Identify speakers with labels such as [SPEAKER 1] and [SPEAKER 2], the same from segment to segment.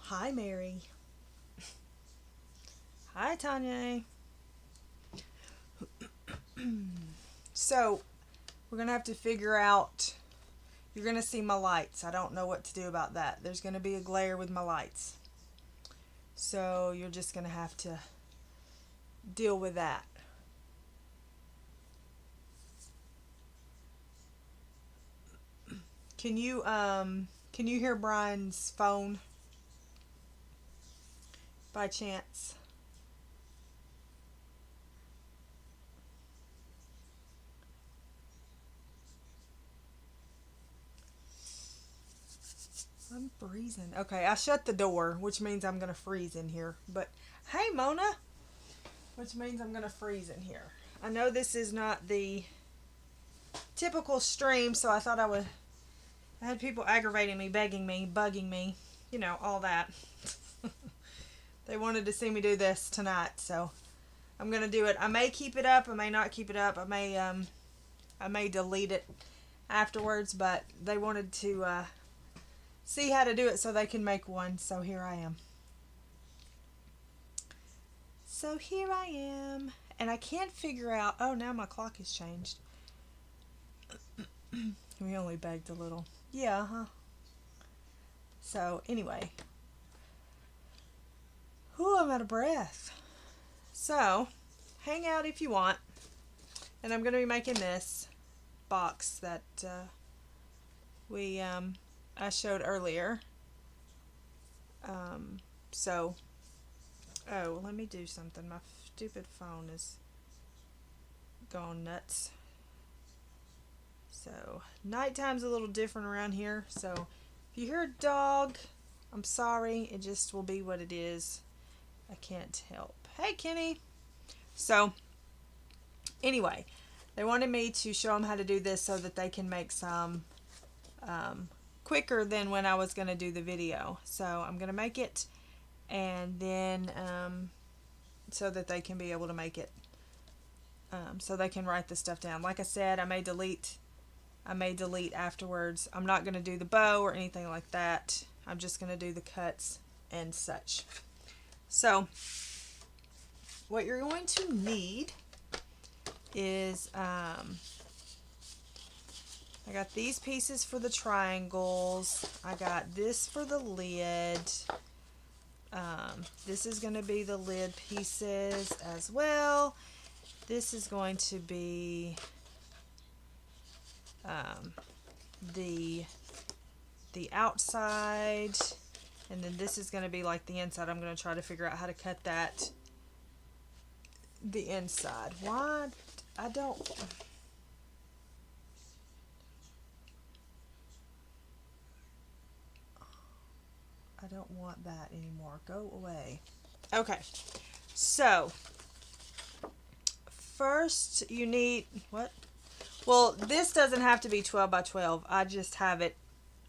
[SPEAKER 1] Hi, Mary. Hi, Tanya. So, we're going to have to figure out. You're going to see my lights. I don't know what to do about that. There's going to be a glare with my lights. So, you're just going to have to deal with that. Can you hear Brian's phone by chance? I'm freezing. Okay, I shut the door, which means I'm going to freeze in here. But hey, Mona, which means I'm going to freeze in here. I know this is not the typical stream, so I thought I had people aggravating me, begging me, bugging me, all that. They wanted to see me do this tonight, so I'm going to do it. I may keep it up, I may not keep it up. I may delete it afterwards, but they wanted to see how to do it so they can make one, so here I am. So here I am, and I can't figure out, oh, now my clock has changed. We only begged a little. Yeah, huh? So, anyway. Ooh, I'm out of breath. So, hang out if you want. And I'm going to be making this box that I showed earlier. So, oh, let me do something. My stupid phone is going nuts. So, nighttime's a little different around here. So, if you hear a dog, I'm sorry. It just will be what it is. I can't help. Hey, Kenny. So, anyway, they wanted me to show them how to do this so that they can make some quicker than when I was going to do the video. So, I'm going to make it and then so that they can be able to make it so they can write the stuff down. Like I said, I may delete afterwards. I'm not going to do the bow or anything like that. I'm just going to do the cuts and such. So, what you're going to need is, I got these pieces for the triangles. I got this for the lid. This is going to be the lid pieces as well. This is going to be the outside, and then this is going to be like the inside. I'm going to try to figure out how to cut that, the inside. Why I don't want that anymore. Go away. Okay, so first you need what? Well, this doesn't have to be 12 by 12. I just have it,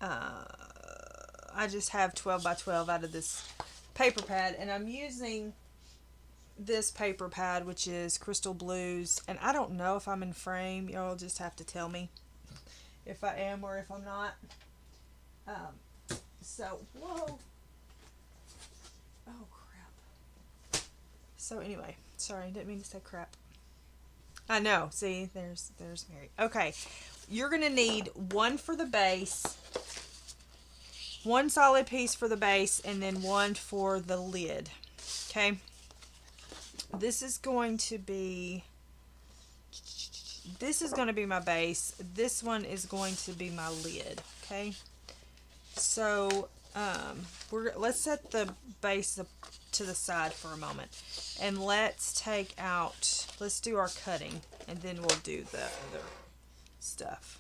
[SPEAKER 1] I just have 12 by 12 out of this paper pad, and I'm using this paper pad, which is Crystal Blues, and I don't know if I'm in frame. Y'all just have to tell me if I am or if I'm not. So, whoa. Oh, crap. So, anyway, sorry, didn't mean to say crap. I know. See, there's Mary. Okay, you're going to need one for the base, one solid piece for the base, and then one for the lid. Okay, this is going to be my base. This one is going to be my lid. Okay, so let's set the base to the side for a moment, and let's do our cutting, and then we'll do the other stuff.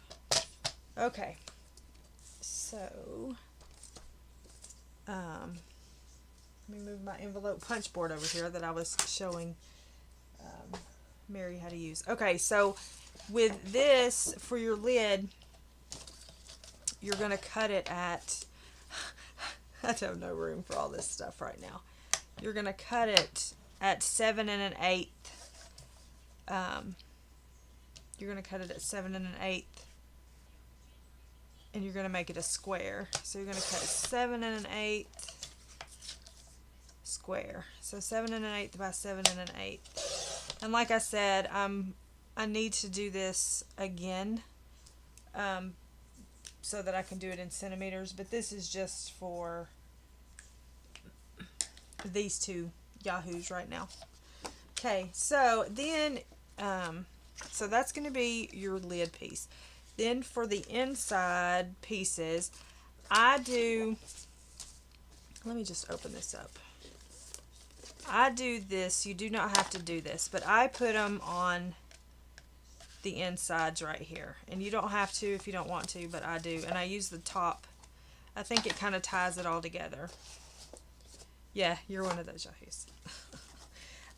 [SPEAKER 1] Okay, so let me move my envelope punch board over here that I was showing Mary how to use. Okay, so with this, for your lid, you're going to cut it at I have no room for all this stuff right now. You're going to cut it at 7 1/8. You're going to cut it at 7 1/8, and you're going to make it a square. So you're going to cut 7 1/8, square. So 7 1/8 by 7 1/8. And like I said, I need to do this again so that I can do it in centimeters, but this is just for these two yahoos right now. Okay, so then so that's going to be your lid piece. Then for the inside pieces, I do, let me just open this up. I do this, you do not have to do this, but I put them on the insides right here. And you don't have to if you don't want to, but I do. And I use the top. I think it kind of ties it all together. Yeah, you're one of those yahoos.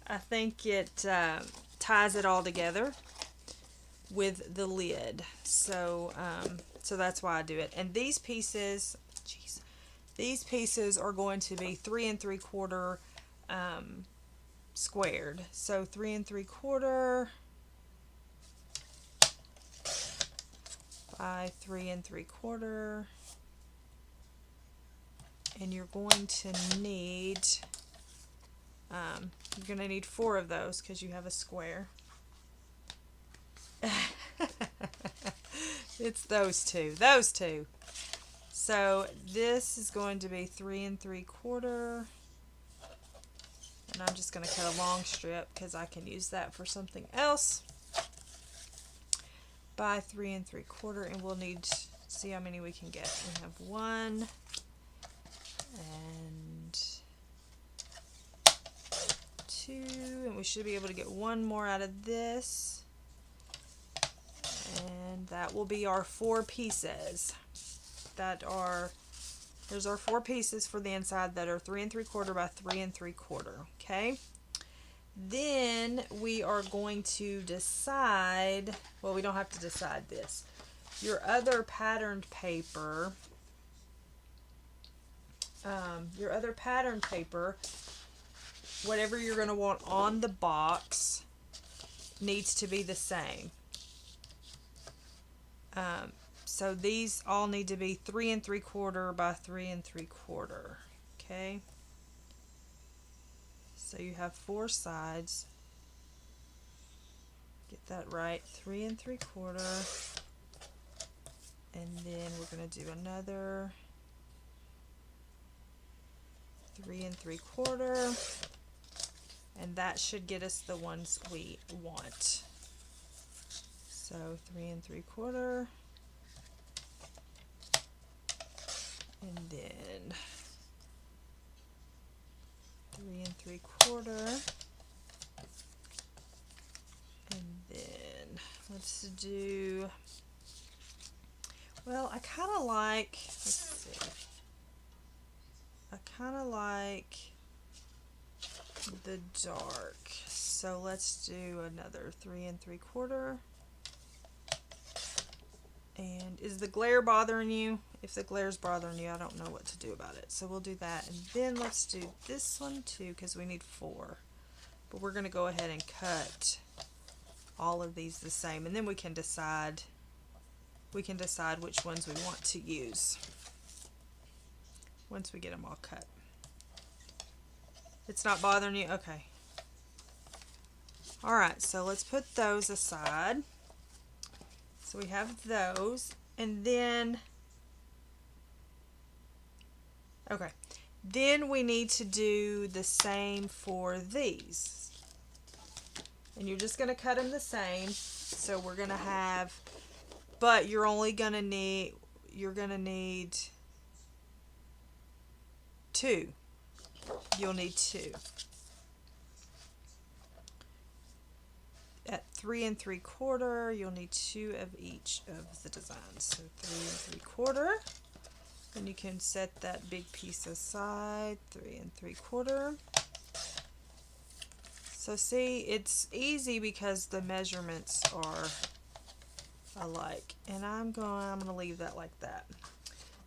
[SPEAKER 1] I think it ties it all together with the lid. So so that's why I do it. And these pieces, these pieces are going to be 3 3/4 squared. So 3 3/4 by 3 3/4, and you're going to need 4 of those because you have a square. It's those two. So this is going to be 3 3/4, and I'm just going to cut a long strip because I can use that for something else. By 3 3/4, and we'll need to see how many we can get. We have 1 and 2, and we should be able to get 1 more out of this, and that will be our 4 pieces. There's our 4 pieces for the inside that are 3 3/4 by 3 3/4. Okay. Then we are going to decide, well, we don't have to decide this. Your other patterned paper, whatever you're going to want on the box needs to be the same. So these all need to be 3 3/4 by 3 3/4. Okay. So you have 4 sides. Get that right. 3 3/4. And then we're going to do another 3 3/4. And that should get us the ones we want. So 3 3/4. And then 3 3/4, and then let's do, well, I kind of like, let's see, I kind of like the dark, so let's do another 3 3/4. And is the glare bothering you? If the glare's bothering you, I don't know what to do about it. So we'll do that. And then let's do this one too, because we need 4. But we're going to go ahead and cut all of these the same. And then we can decide which ones we want to use once we get them all cut. It's not bothering you? Okay. Alright, so let's put those aside. So we have those, and then, okay, then we need to do the same for these. And you're just going to cut them the same. So we're going to have, but you're only going to need, 2. You'll need 2. At 3 3/4, you'll need 2 of each of the designs. So 3 3/4. Then you can set that big piece aside. 3 3/4. So see, it's easy because the measurements are alike. And I'm gonna leave that like that.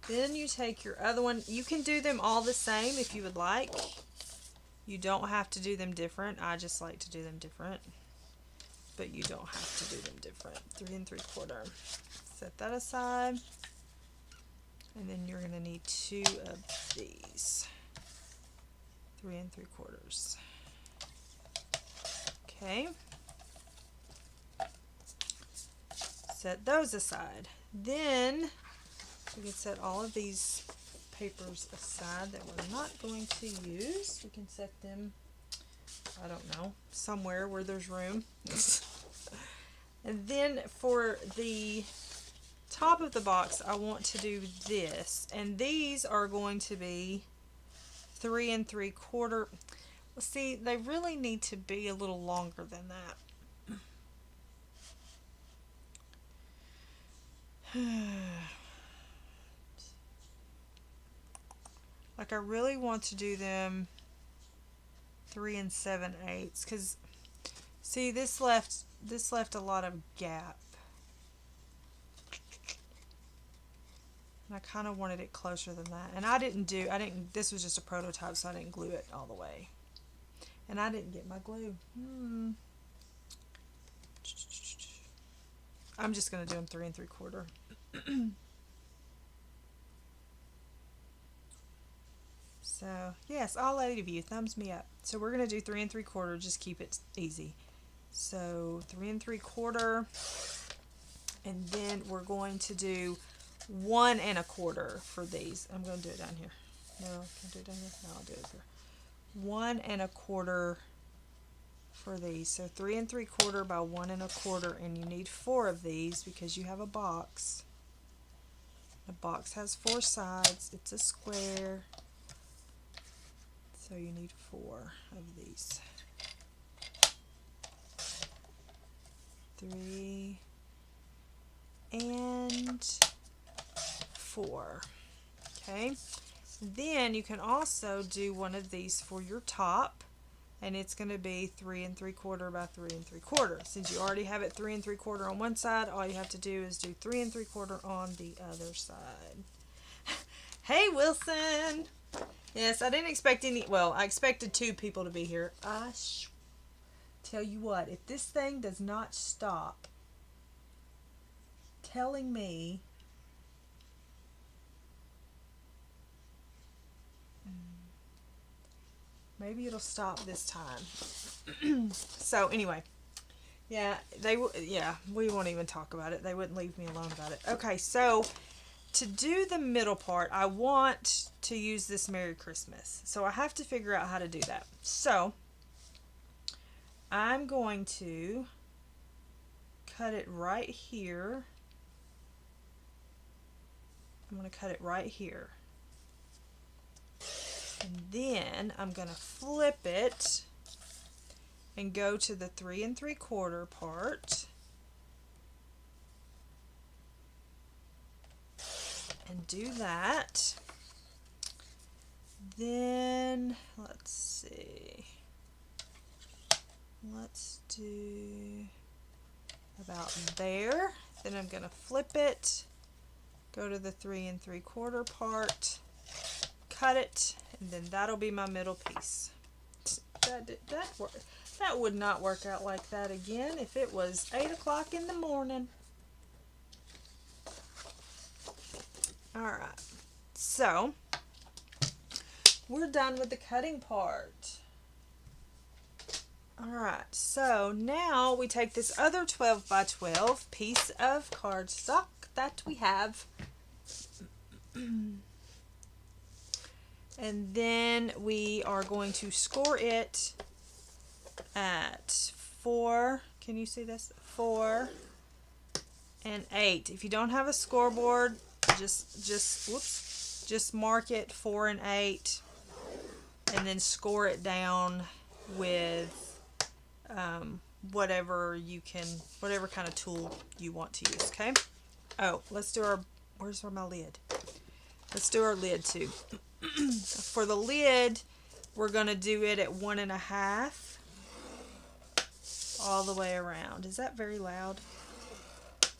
[SPEAKER 1] Then you take your other one. You can do them all the same if you would like. You don't have to do them different. I just like to do them different. But you don't have to do them different. 3 3/4. Set that aside. And then you're going to need 2 of these. 3 3/4. Okay. Set those aside. Then we can set all of these papers aside that we're not going to use. We can set them, I don't know, somewhere where there's room. And then for the top of the box, I want to do this, and these are going to be 3 3/4. Well, see, they really need to be a little longer than that. Like, I really want to do them 3 7/8, because see, this left a lot of gap, and I kind of wanted it closer than that. And this was just a prototype, so I didn't glue it all the way, and I didn't get my glue. I'm just going to do them 3 3/4. So, yes, all 8 of you, thumbs me up. So we're going to do 3 3/4, just keep it easy. So 3 3/4, and then we're going to do 1 1/4 for these. I'm going to do it down here. No, can I do it down here? No, I'll do it here. 1 1/4 for these. So 3 3/4 by 1 1/4, and you need 4 of these because you have a box. The box has 4 sides. It's a square. So you need 4 of these. 3 and 4. Okay. Then you can also do one of these for your top, and it's going to be 3 3/4 by 3 3/4. Since you already have it 3 3/4 on one side, all you have to do is do 3 3/4 on the other side. Hey, Wilson! Yes, I didn't expect I expected 2 people to be here. Tell you what, if this thing does not stop telling me maybe it'll stop this time. So anyway, we won't even talk about it. They wouldn't leave me alone about it. Okay, so to do the middle part, I want to use this Merry Christmas. So I have to figure out how to do that. So I'm going to cut it right here. I'm going to cut it right here. And then I'm going to flip it and go to the 3 3/4 part. And do that. Then let's see. Let's do about there. Then I'm going to flip it, go to the 3 3/4 part, cut it, and then that'll be my middle piece. That would not work out like that again if it was 8 o'clock in the morning. Alright, so we're done with the cutting part. Alright, so now we take this other 12 by 12 piece of cardstock that we have, and then we are going to score it at 4, can you see this? 4 and 8. If you don't have a scoreboard, just mark it 4 and 8, and then score it down with whatever kind of tool you want to use. Okay. Oh, let's do our. Where's my lid? Let's do our lid too. For the lid, we're gonna do it at 1 1/2 all the way around. Is that very loud?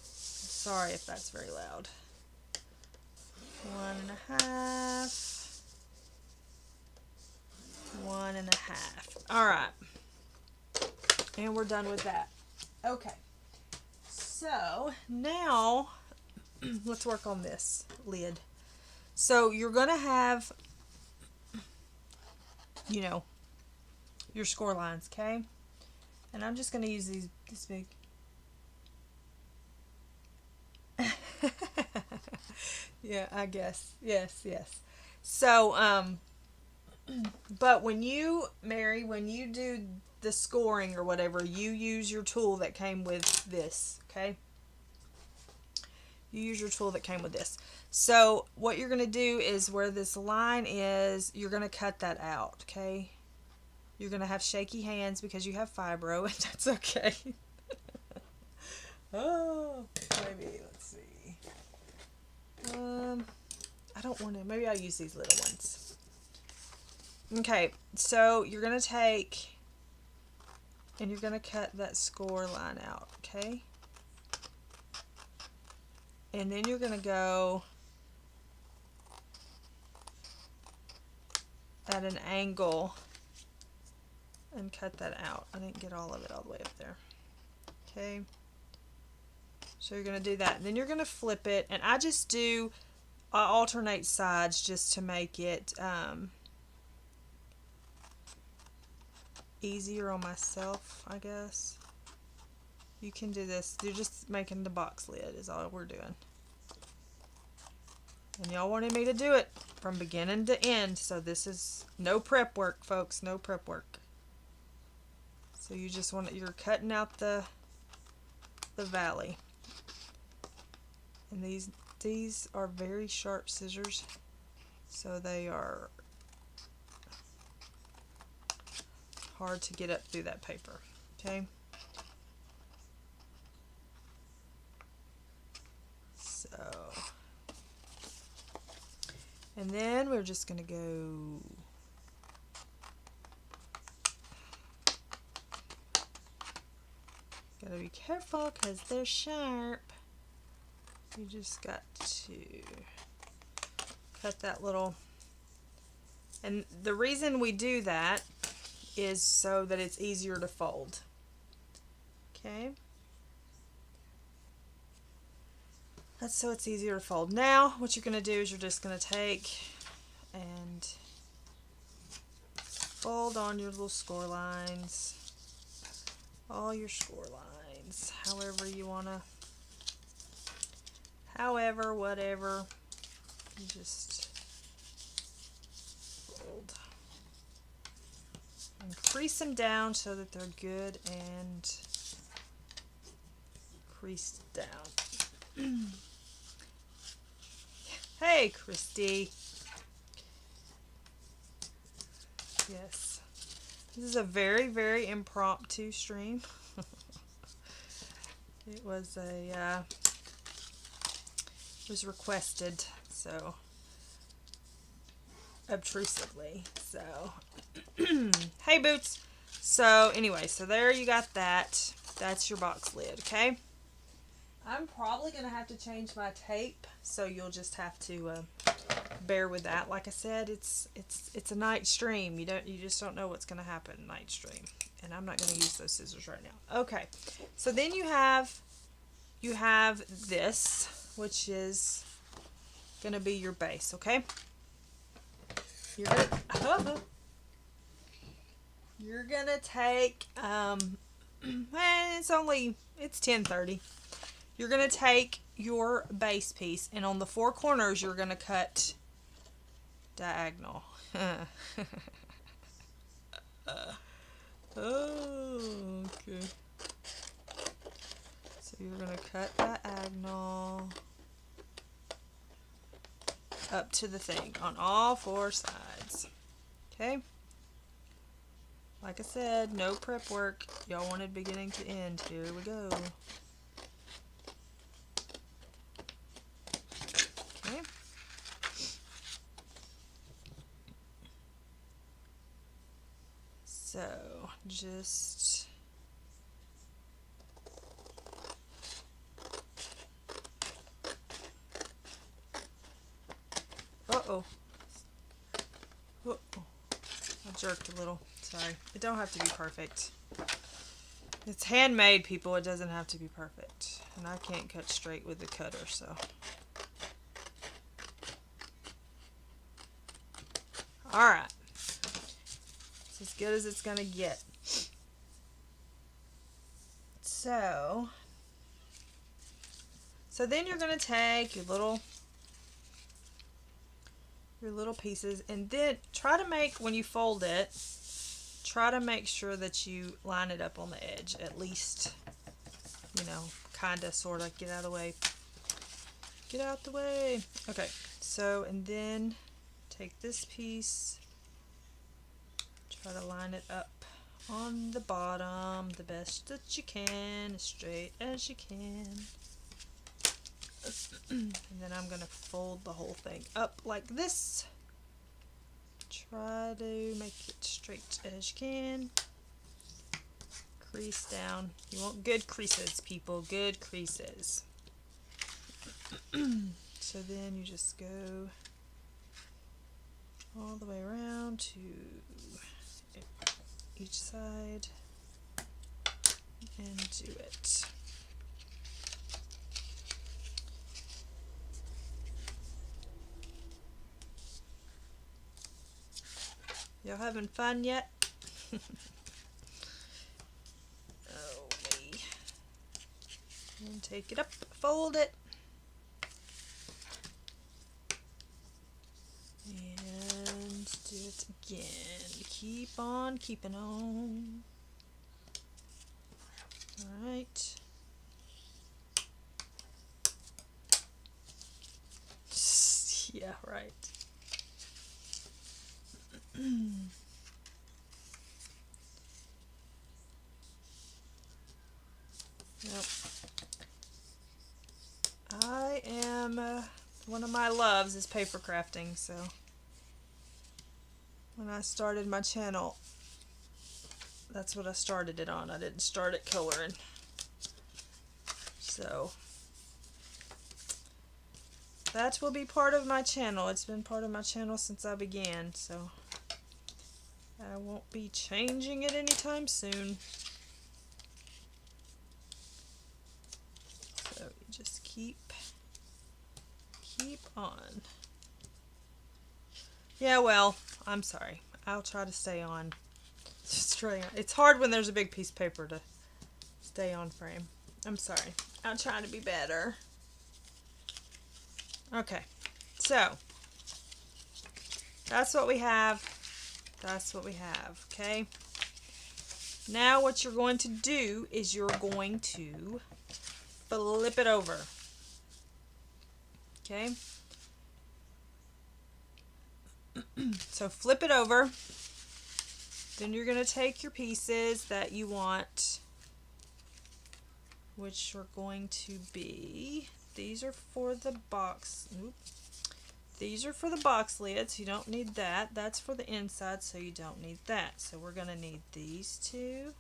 [SPEAKER 1] Sorry if that's very loud. 1 1/2. 1 1/2. All right. And we're done with that. Okay. So now let's work on this lid. So you're going to have you know, your score lines, okay? And I'm just going to use these this big. Yeah, I guess. Yes, yes. So, but when you, Mary, when you do the scoring or whatever, you use your tool that came with this, okay? You use your tool that came with this. So what you're going to do is where this line is, you're going to cut that out, okay? You're going to have shaky hands because you have fibro, and that's okay. Oh, maybe, let's see. I don't want to, maybe I'll use these little ones. Okay, so you're going to take, and you're going to cut that score line out, okay? And then you're going to go at an angle and cut that out. I didn't get all of it all the way up there. Okay. So you're going to do that. And then you're going to flip it. And I just do alternate sides just to make it easier on myself, I guess. You can do this. You're just making the box lid is all we're doing. And y'all wanted me to do it from beginning to end. So this is no prep work, folks. No prep work. So you just want to, you're cutting out the valley. And these are very sharp scissors. So they are hard to get up through that paper. Okay. So, and then we're just going to go gotta be careful because they're sharp. You just got to cut that little, and the reason we do that is so that it's easier to fold. Okay. That's so it's easier to fold. Now what you're going to do is you're just going to take and fold on your little score lines, all your score lines, however you want to, however, whatever, you just fold and crease them down so that they're good and creased down. Hey, Christy. Yes. This is a very, very impromptu stream. It was requested, so obtrusively. So, hey, Boots. So anyway, so there you got that. That's your box lid, okay? I'm probably gonna have to change my tape, so you'll just have to bear with that. Like I said, it's a night stream. You just don't know what's gonna happen night stream, and I'm not gonna use those scissors right now. Okay, so then you have this, which is gonna be your base. Okay, you're gonna take it's 10:30. You're going to take your base piece, and on the four corners, you're going to cut diagonal. Oh, okay. So you're going to cut diagonal up to the thing on all four sides. Okay? Like I said, no prep work. Y'all wanted beginning to end. Here we go. So just uh-oh. I jerked a little. Sorry. It don't have to be perfect. It's handmade, people. It doesn't have to be perfect. And I can't cut straight with the cutter, so. Alright. It's as good as it's going to get. So then you're going to take your little pieces, and then try to make, when you fold it, try to make sure that you line it up on the edge, at least, kind of, sort of. Get out of the way. Get out the way. Okay, so, and then take this piece, try to line it up on the bottom the best that you can, as straight as you can. And then I'm going to fold the whole thing up like this. Try to make it straight as you can. Crease down. You want good creases, people. Good creases. So then you just go all the way around to each side and do it. Y'all having fun yet? Oh, me. And take it up, fold it. And do it again. Keep on keeping on. Alright. Yeah, right. Yep. I am, one of my loves is paper crafting, so when I started my channel, that's what I started it on. I didn't start it coloring. So that will be part of my channel. It's been part of my channel since I began, so I won't be changing it anytime soon. So you just keep on. Yeah, well, I'm sorry. I'll try to stay on. It's hard when there's a big piece of paper to stay on frame. I'm sorry. I'll try to be better. Okay, so that's what we have. That's what we have, okay? Now what you're going to do is you're going to flip it over. Okay? So flip it over. Then you're going to take your pieces that you want, which are going to be, these are for the box. These are for the box lids. You don't need that. That's for the inside, so you don't need that. So we're going to need these two.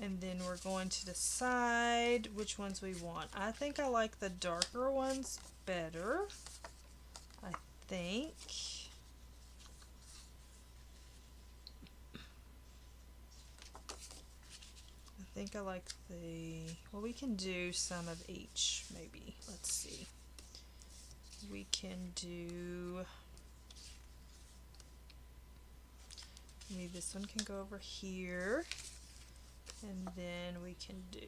[SPEAKER 1] And then we're going to decide which ones we want. I think I like the darker ones better. I think. I like well, we can do some of each, maybe. Let's see. We can do, maybe this one can go over here. And then we can do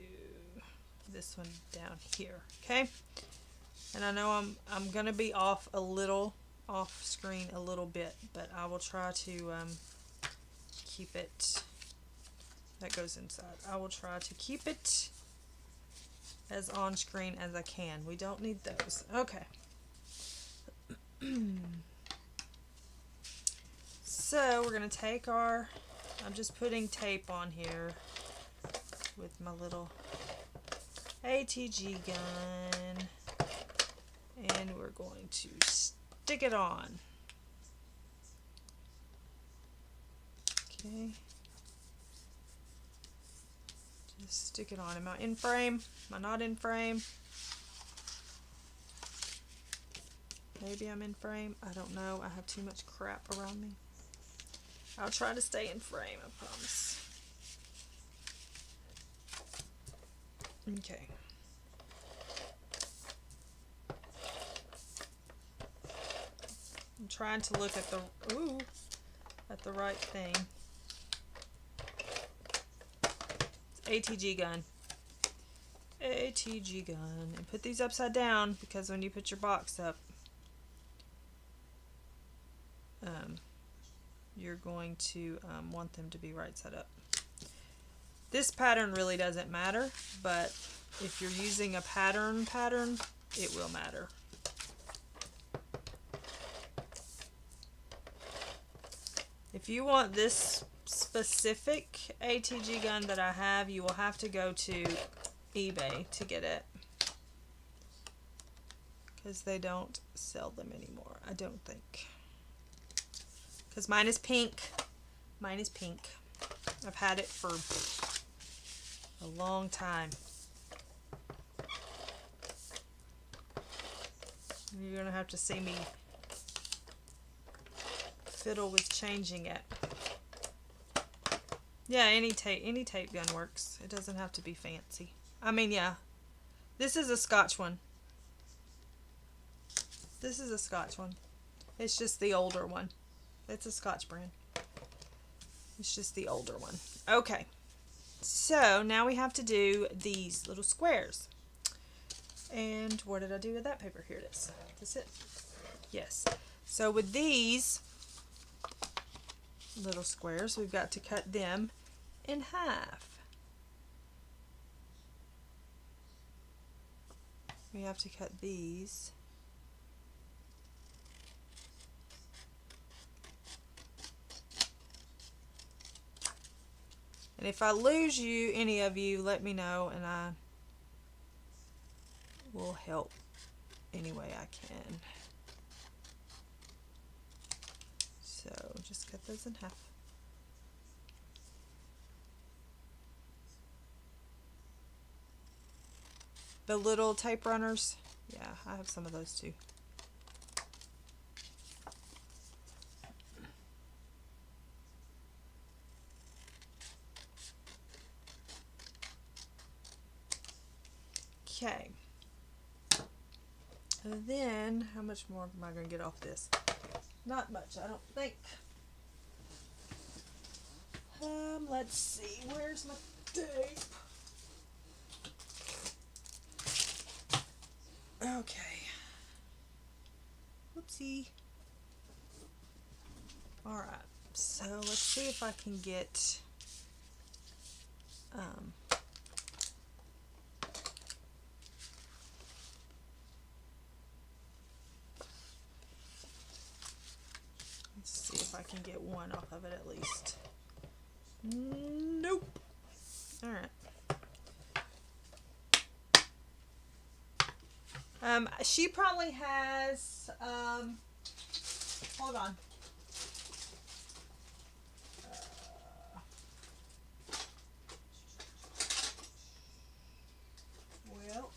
[SPEAKER 1] this one down here, okay? And I know I'm gonna be off screen a little bit, but I will try to keep it. That goes inside. I will try to keep it as on screen as I can. We don't need those. Okay. So we're gonna take our. I'm just putting tape on here with my little ATG gun, and we're going to stick it on. Okay, just stick it on. Am I in frame? Am I not in frame? Maybe I'm in frame. I don't know. I have too much crap around me. I'll try to stay in frame, I promise. Okay. trying to look at the right thing. It's Atg Gun. Atg Gun. And put these upside down because when you put your box up, you're going to want them to be right side up. This pattern really doesn't matter, but if you're using a pattern, it will matter. If you want this specific Atg gun that I have, you will have to go to eBay to get it, because they don't sell them anymore, I don't think. Because mine is pink. Mine is pink. I've had it for a long time. You're gonna have to see me fiddle with changing it. Yeah, any tape gun works. It doesn't have to be fancy. I mean, yeah. This is a Scotch one. This is a Scotch one. It's just the older one. It's a Scotch brand. It's just the older one. Okay. So now we have to do these little squares. And what did I do with that paper? Here it is. Is this it? Yes. So with these little squares, we've got to cut them in half. We have to cut these . And if I lose you, any of you, let me know and I will help any way I can. So just cut those in half. The little tape runners, yeah, I have some of those too. Okay. And then, how much more am I going to get off this? Not much, I don't think. Let's see, where's my tape? Okay. Whoopsie. Alright, so let's see if I can get let's see if I can get one off of it at least. Nope. Alright. She probably has, hold on. Well,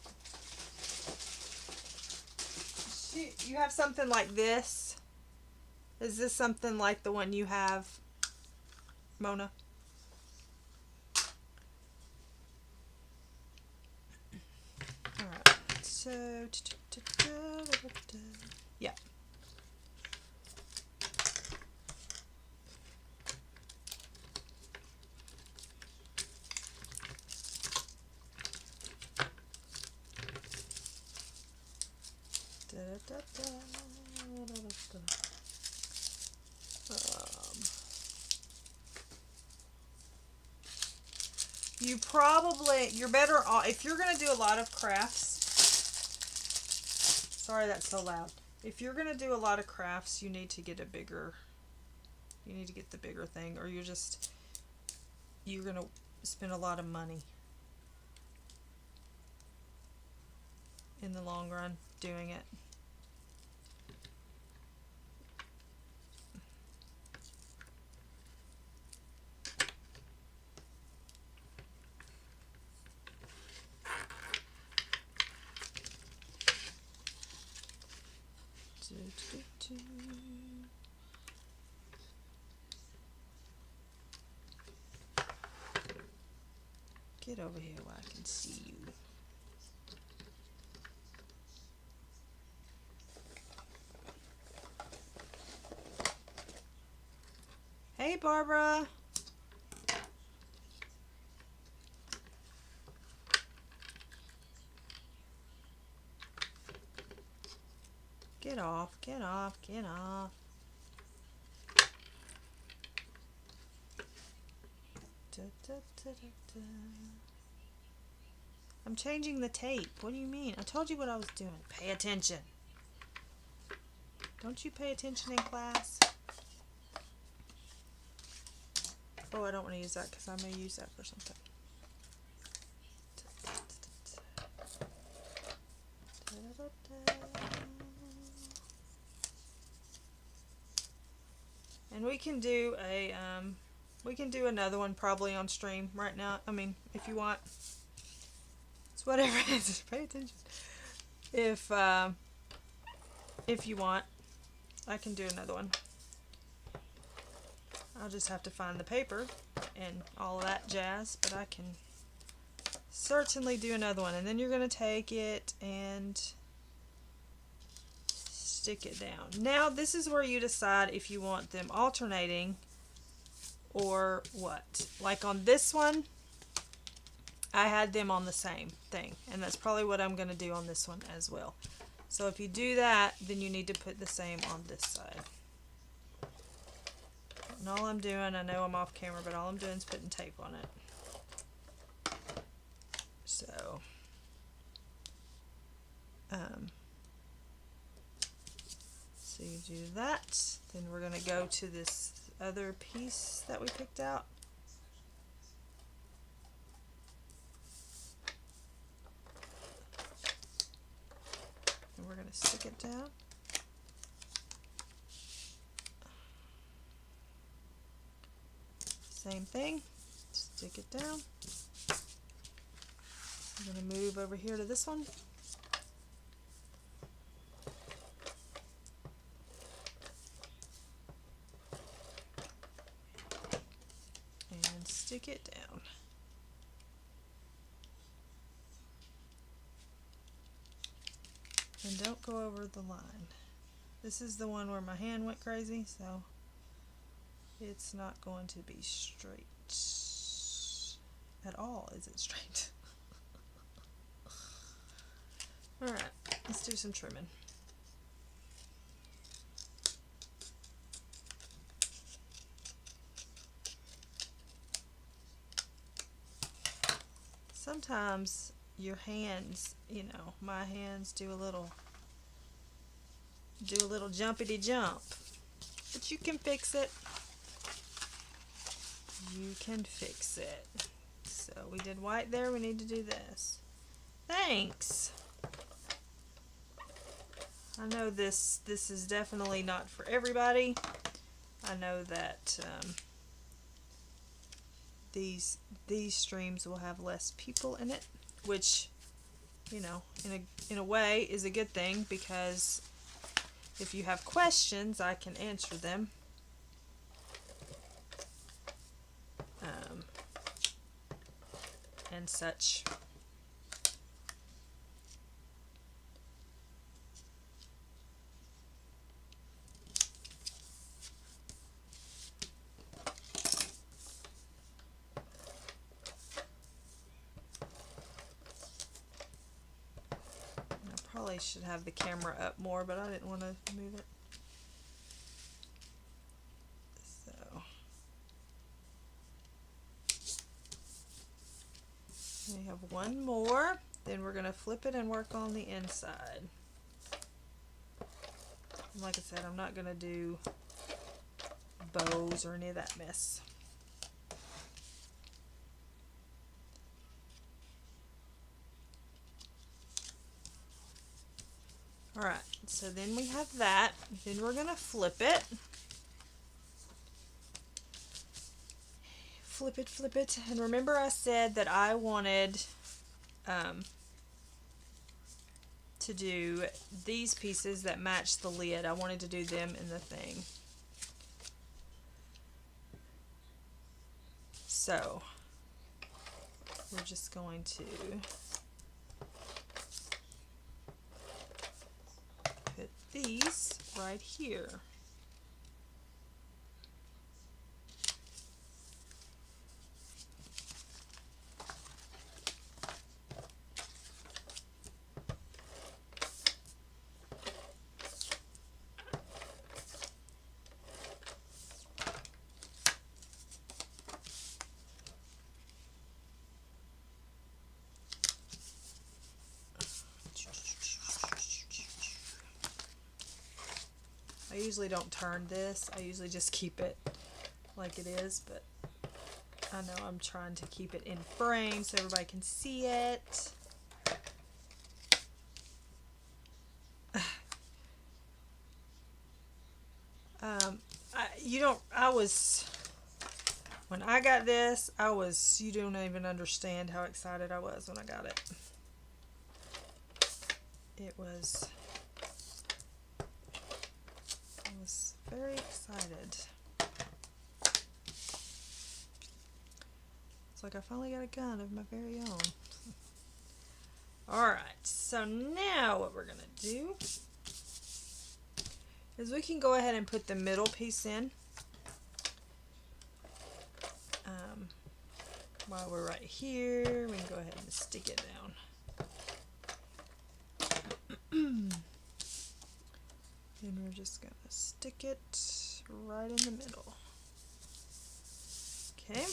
[SPEAKER 1] you have something like this. Is this something like the one you have, Mona? Alright, so, yeah. You're better off, if you're going to do a lot of crafts, sorry that's so loud, if you're going to do a lot of crafts, you need to get the bigger thing, or you're going to spend a lot of money in the long run doing it. Get over here where I can see you. Barbara. Get off, get off, get off. Da, da, da, da, da. I'm changing the tape. What do you mean? I told you what I was doing. Pay attention. Don't you pay attention in class? Oh, I don't want to use that because I may use that for something. And we can do another one probably on stream right now. I mean, if you want. It's whatever it is. Pay attention. If you want, I can do another one. I'll just have to find the paper and all of that jazz, but I can certainly do another one. And then you're going to take it and stick it down. Now this is where you decide if you want them alternating or what. Like on this one, I had them on the same thing, and that's probably what I'm going to do on this one as well. So if you do that, then you need to put the same on this side. And all I'm doing, I know I'm off camera, but all I'm doing is putting tape on it. So, so you do that. Then we're going to go to this other piece that we picked out. And we're going to stick it down. Same thing, stick it down. I'm going to move over here to this one. And stick it down. And don't go over the line. This is the one where my hand went crazy, so it's not going to be straight at all, is it straight? Alright, let's do some trimming. Sometimes your hands, you know, my hands do a little jumpity jump, but you can fix it. You can fix it. So we did white there, we need to do this. Thanks. I know this is definitely not for everybody. I know that these streams will have less people in it, which, you know, in a way is a good thing, because if you have questions, I can answer them. And such. I probably should have the camera up more, but I didn't want to move it. We have one more, then we're going to flip it and work on the inside. And like I said, I'm not going to do bows or any of that mess. Alright, so then we have that. Then we're going to flip it. Flip it, and remember I said that I wanted to do these pieces that match the lid. I wanted to do them in the thing. So we're just going to put these right here. usually don't turn this. I usually just keep it like it is, but I know I'm trying to keep it in frame so everybody can see it. When I got this, you don't even understand how excited I was when I got it. I was very excited. It's like I finally got a gun of my very own. Alright, so now what we're going to do is we can go ahead and put the middle piece in. While we're right here, we can go ahead and stick it down. And we're just going to stick it right in the middle. Okay.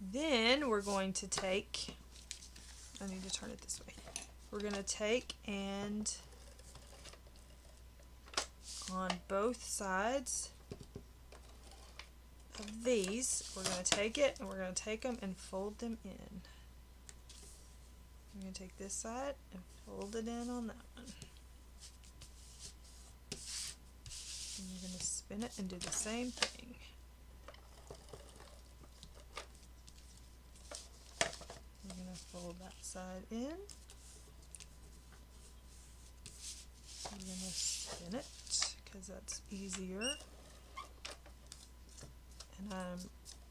[SPEAKER 1] Then we're going to take, I need to turn it this way. We're going to take and on both sides of these, we're going to take it and we're going to take them and fold them in. We're going to take this side and fold it in on that one. And you're going to spin it and do the same thing. We're going to fold that side in. We're going to spin it because that's easier. And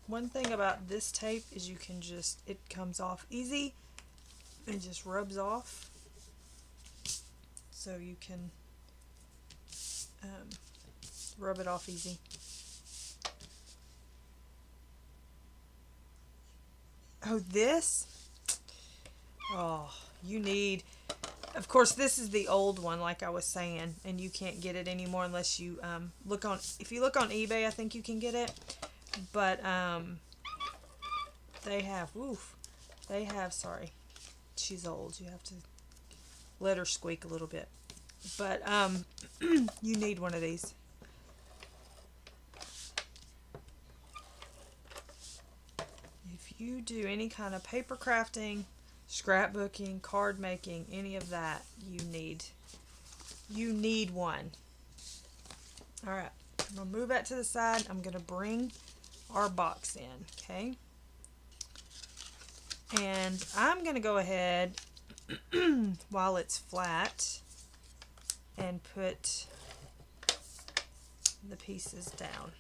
[SPEAKER 1] one thing about this tape is you can just, it comes off easy. It just rubs off. So you can rub it off easy. Oh, this? Oh, you need, of course, this is the old one, like I was saying, and you can't get it anymore unless you look on, if you look on eBay, I think you can get it. But they have, sorry, she's old. You have to let her squeak a little bit. But you need one of these. If you do any kind of paper crafting, scrapbooking, card making, any of that, you need one. All right, I'm gonna move that to the side. I'm gonna bring our box in, okay? And I'm gonna go ahead while it's flat and put the pieces down.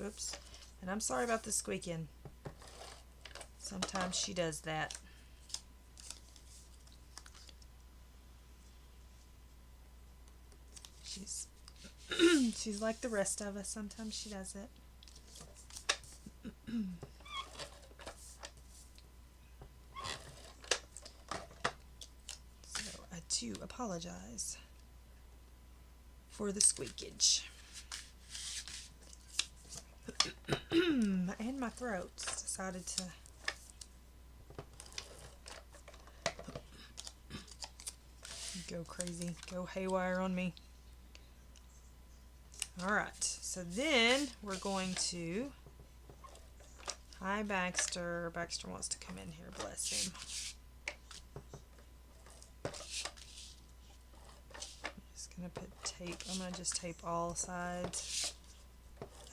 [SPEAKER 1] Oops. And I'm sorry about the squeaking. Sometimes she does that. She's like the rest of us. Sometimes she does it. So I do apologize for the squeakage. And my throat's decided to go crazy, go haywire on me. Alright, so then we're going to, hi Baxter. Baxter wants to come in here, bless him. I'm just going to put tape, I'm going to just tape all sides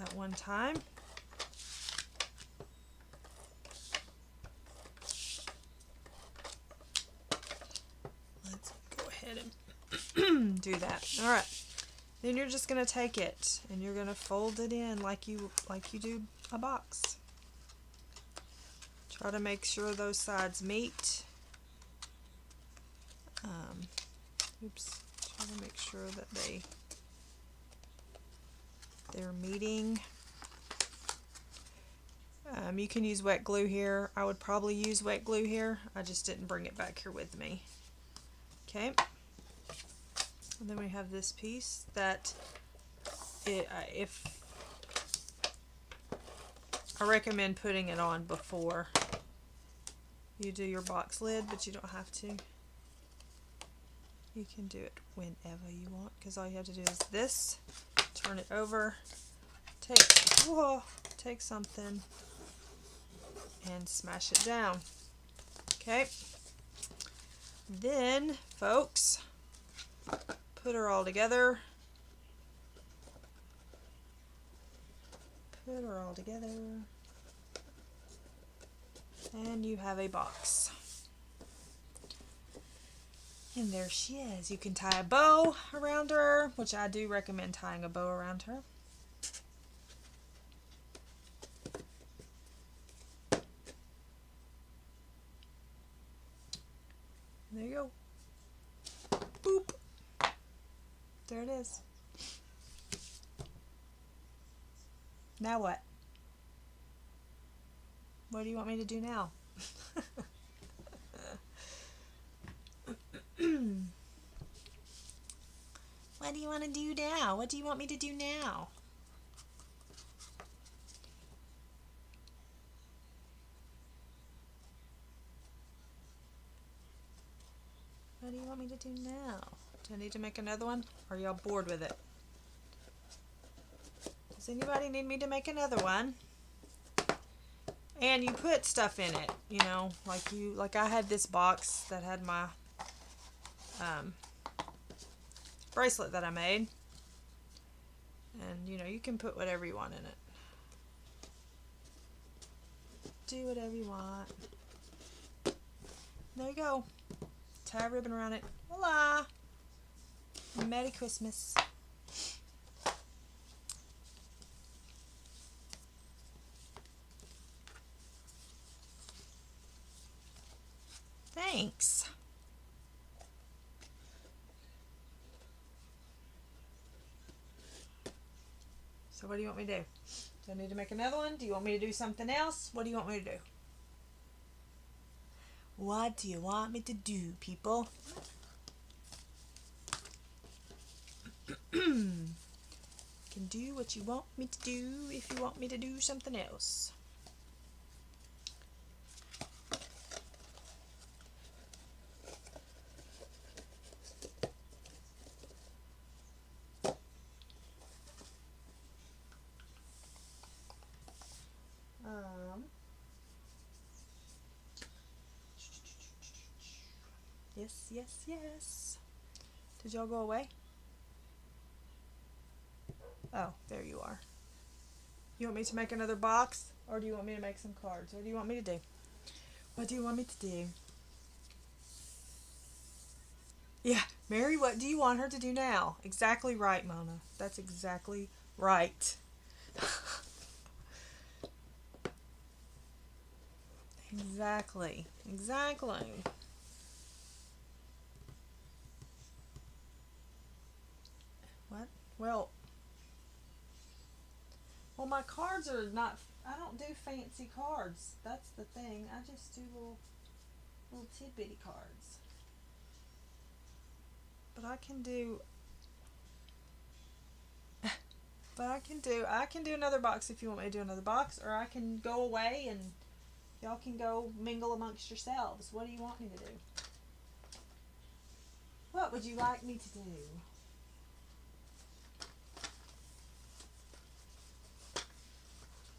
[SPEAKER 1] at one time. Let's go ahead and do that. Alright. Then you're just going to take it and you're going to fold it in like you do a box. Try to make sure those sides meet. Try to make sure that they're meeting. You can use wet glue here. I would probably use wet glue here. I just didn't bring it back here with me. Okay. And then we have this piece that if I recommend putting it on before you do your box lid, but you don't have to. You can do it whenever you want, because all you have to do is this, turn it over, take something and smash it down. Okay. Then, folks, put her all together. Put her all together. And you have a box. And there she is. You can tie a bow around her, which I do recommend tying a bow around her. There you go. Boop. There it is. Now what? What do you want me to do now? What do you want to do now? What do you want me to do now? What do you want me to do now? Do I need to make another one? Or are y'all bored with it? Does anybody need me to make another one? And you put stuff in it, you know, like I had this box that had my bracelet that I made. And, you know, you can put whatever you want in it. Do whatever you want. There you go. Tie a ribbon around it. Voila! Merry Christmas. Thanks. So what do you want me to do? Do I need to make another one? Do you want me to do something else? What do you want me to do? What do you want me to do, people? Can do what you want me to do if you want me to do something else. Yes. Did y'all go away? Oh, there you are. You want me to make another box? Or do you want me to make some cards? What do you want me to do? What do you want me to do? Yeah, Mary, what do you want her to do now? Exactly right, Mona. That's exactly right. Exactly. What? Well, my cards are not, I don't do fancy cards. That's the thing. I just do little tidbitty cards. But I can do another box if you want me to do another box, or I can go away and y'all can go mingle amongst yourselves. What do you want me to do? What would you like me to do?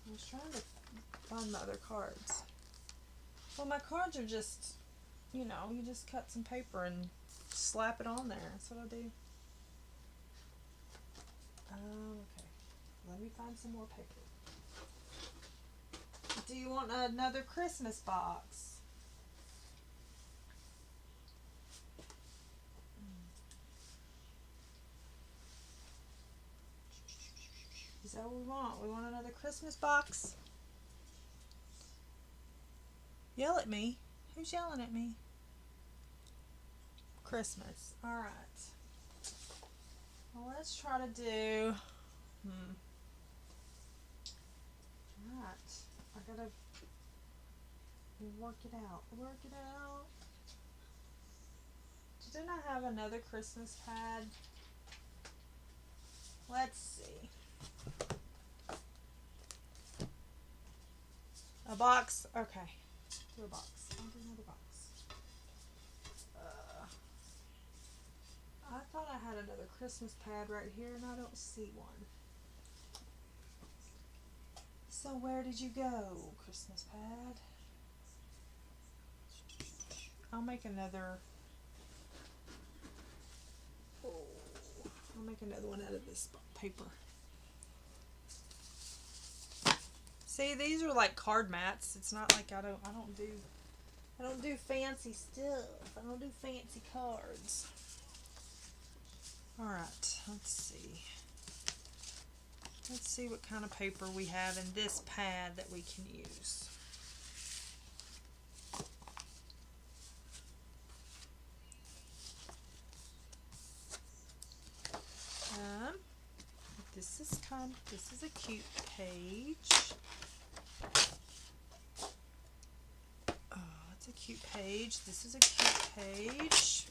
[SPEAKER 1] I was trying to find my other cards. Well, my cards are just, you know, you just cut some paper and slap it on there. That's what I do. Okay. Let me find some more paper. Do you want another Christmas box? Is that what we want? We want another Christmas box? Yell at me. Who's yelling at me? Christmas. Alright. Well, let's try to do... Alright. I gotta work it out. Didn't I have another Christmas pad? Let's see. A box? Okay. Do a box. I'll do another box. I thought I had another Christmas pad right here and I don't see one. So where did you go, Christmas pad? I'll make another. Oh, I'll make another one out of this paper. See, these are like card mats. It's not like I don't do fancy stuff. I don't do fancy cards. All right, let's see. Let's see what kind of paper we have in this pad that we can use. This is a cute page. Oh, it's a cute page. This is a cute page.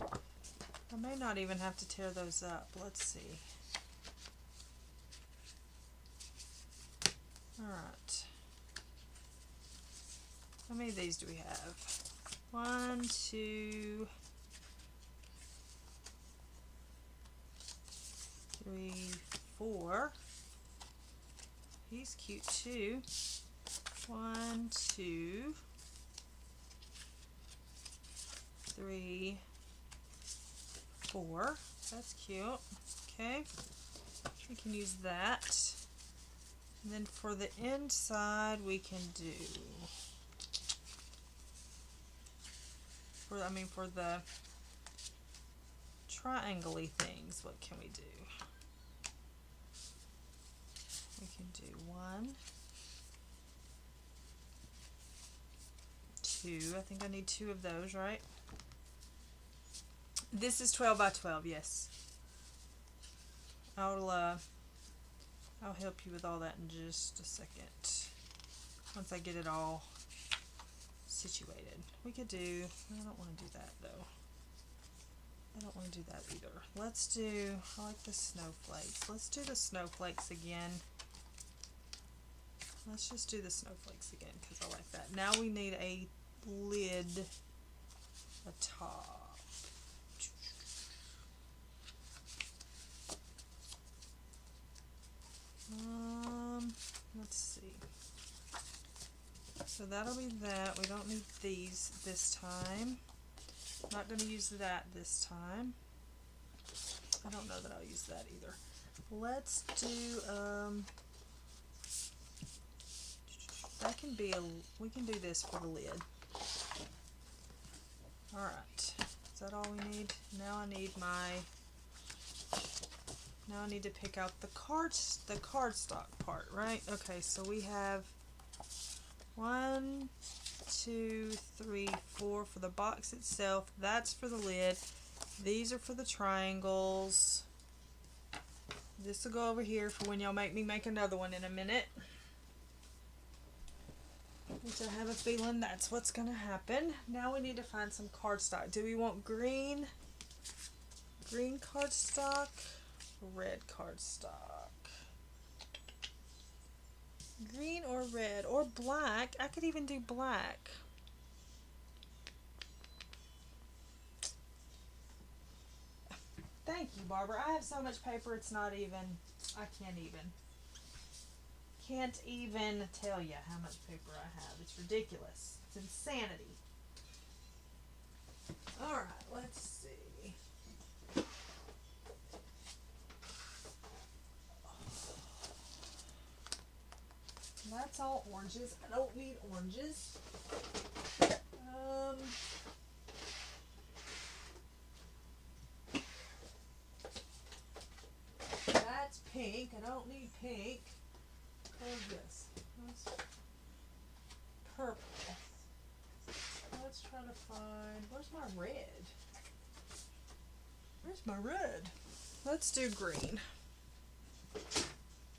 [SPEAKER 1] I may not even have to tear those up. Let's see. Alright. How many of these do we have? 1, 2, 3, 4. He's cute too. 1, 2, 3, 4. That's cute. Okay. We can use that. And then for the inside we can do for the triangle-y things, what can we do? We can do 1, 2. I think I need 2 of those, right? This is 12 by 12, yes. I'll help you with all that in just a second. Once I get it all situated. We could do, I don't want to do that though. I don't want to do that either. Let's do, I like the snowflakes. Let's do the snowflakes again. Let's just do the snowflakes again because I like that. Now we need a lid atop. Let's see. So that'll be that. We don't need these this time. Not going to use that this time. I don't know that I'll use that either. Let's do, that can be we can do this for the lid. Alright. Is that all we need? Now I need to pick out the cardstock part, right? Okay, so we have 1, 2, 3, 4 for the box itself. That's for the lid. These are for the triangles. This will go over here for when y'all make me make another one in a minute. Which I have a feeling that's what's going to happen. Now we need to find some cardstock. Do we want green cardstock? Red cardstock. Green or red or black. I could even do black. Thank you, Barbara. I have so much paper it's not even, I can't even tell you how much paper I have. It's ridiculous. It's insanity. Alright, let's see. That's all oranges. I don't need oranges. That's pink. I don't need pink. What's this? That's purple. Let's try to find, where's my red? Where's my red? Let's do green.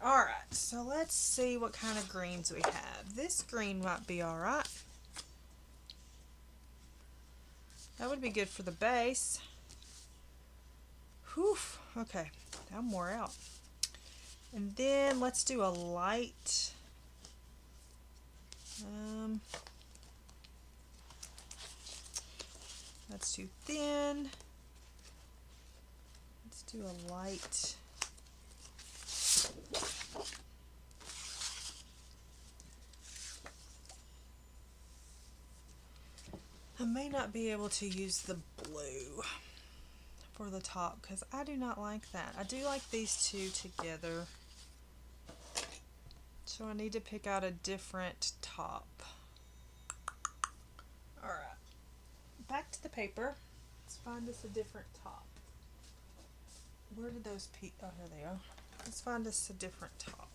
[SPEAKER 1] Alright, so let's see what kind of greens we have. This green might be alright. That would be good for the base. Whew, okay, I'm wore out. And then let's do a light. That's too thin. Let's do a light. I may not be able to use the blue for the top because I do not like that. I do like these two together. So I need to pick out a different top. Alright. Back to the paper. Let's find us a different top. Where did those oh, here they are. Let's find us a different top.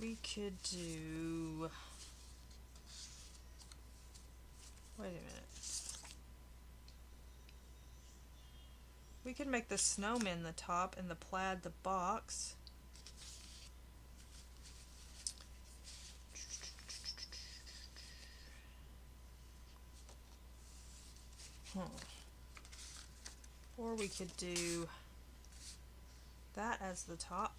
[SPEAKER 1] We could do, wait a minute. We could make the snowman the top and the plaid the box. Or we could do that as the top.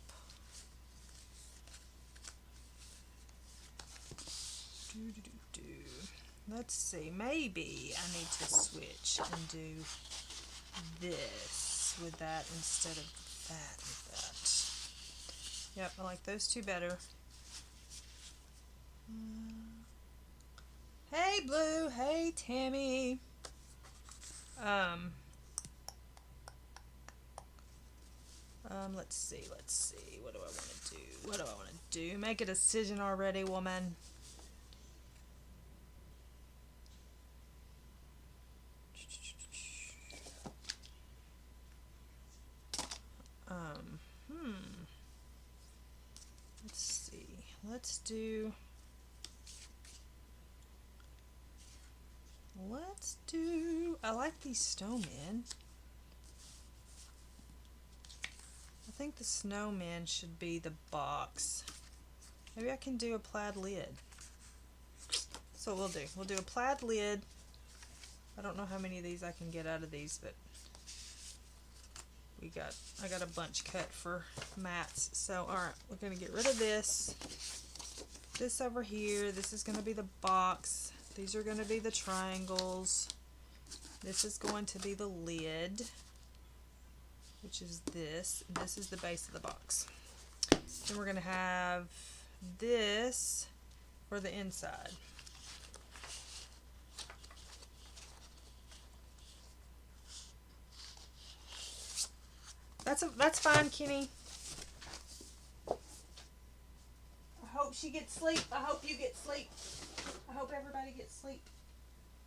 [SPEAKER 1] Let's see, maybe I need to switch and do this with that instead of that with that. Yep, I like those two better. Hey Blue, hey Tammy. Let's see, what do I want to do? Make a decision already, woman. Let's see, let's do, I like these snowmen. I think the snowman should be the box. Maybe I can do a plaid lid. So we'll do a plaid lid. I don't know how many of these I can get out of these, but I got a bunch cut for mats. So alright, we're gonna get rid of this. This over here, this is gonna be the box. These are gonna be the triangles. This is going to be the lid, which is this. And this is the base of the box. Then we're gonna have this for the inside. That's fine, Kenny. I hope she gets sleep. I hope you get sleep. I hope everybody gets sleep.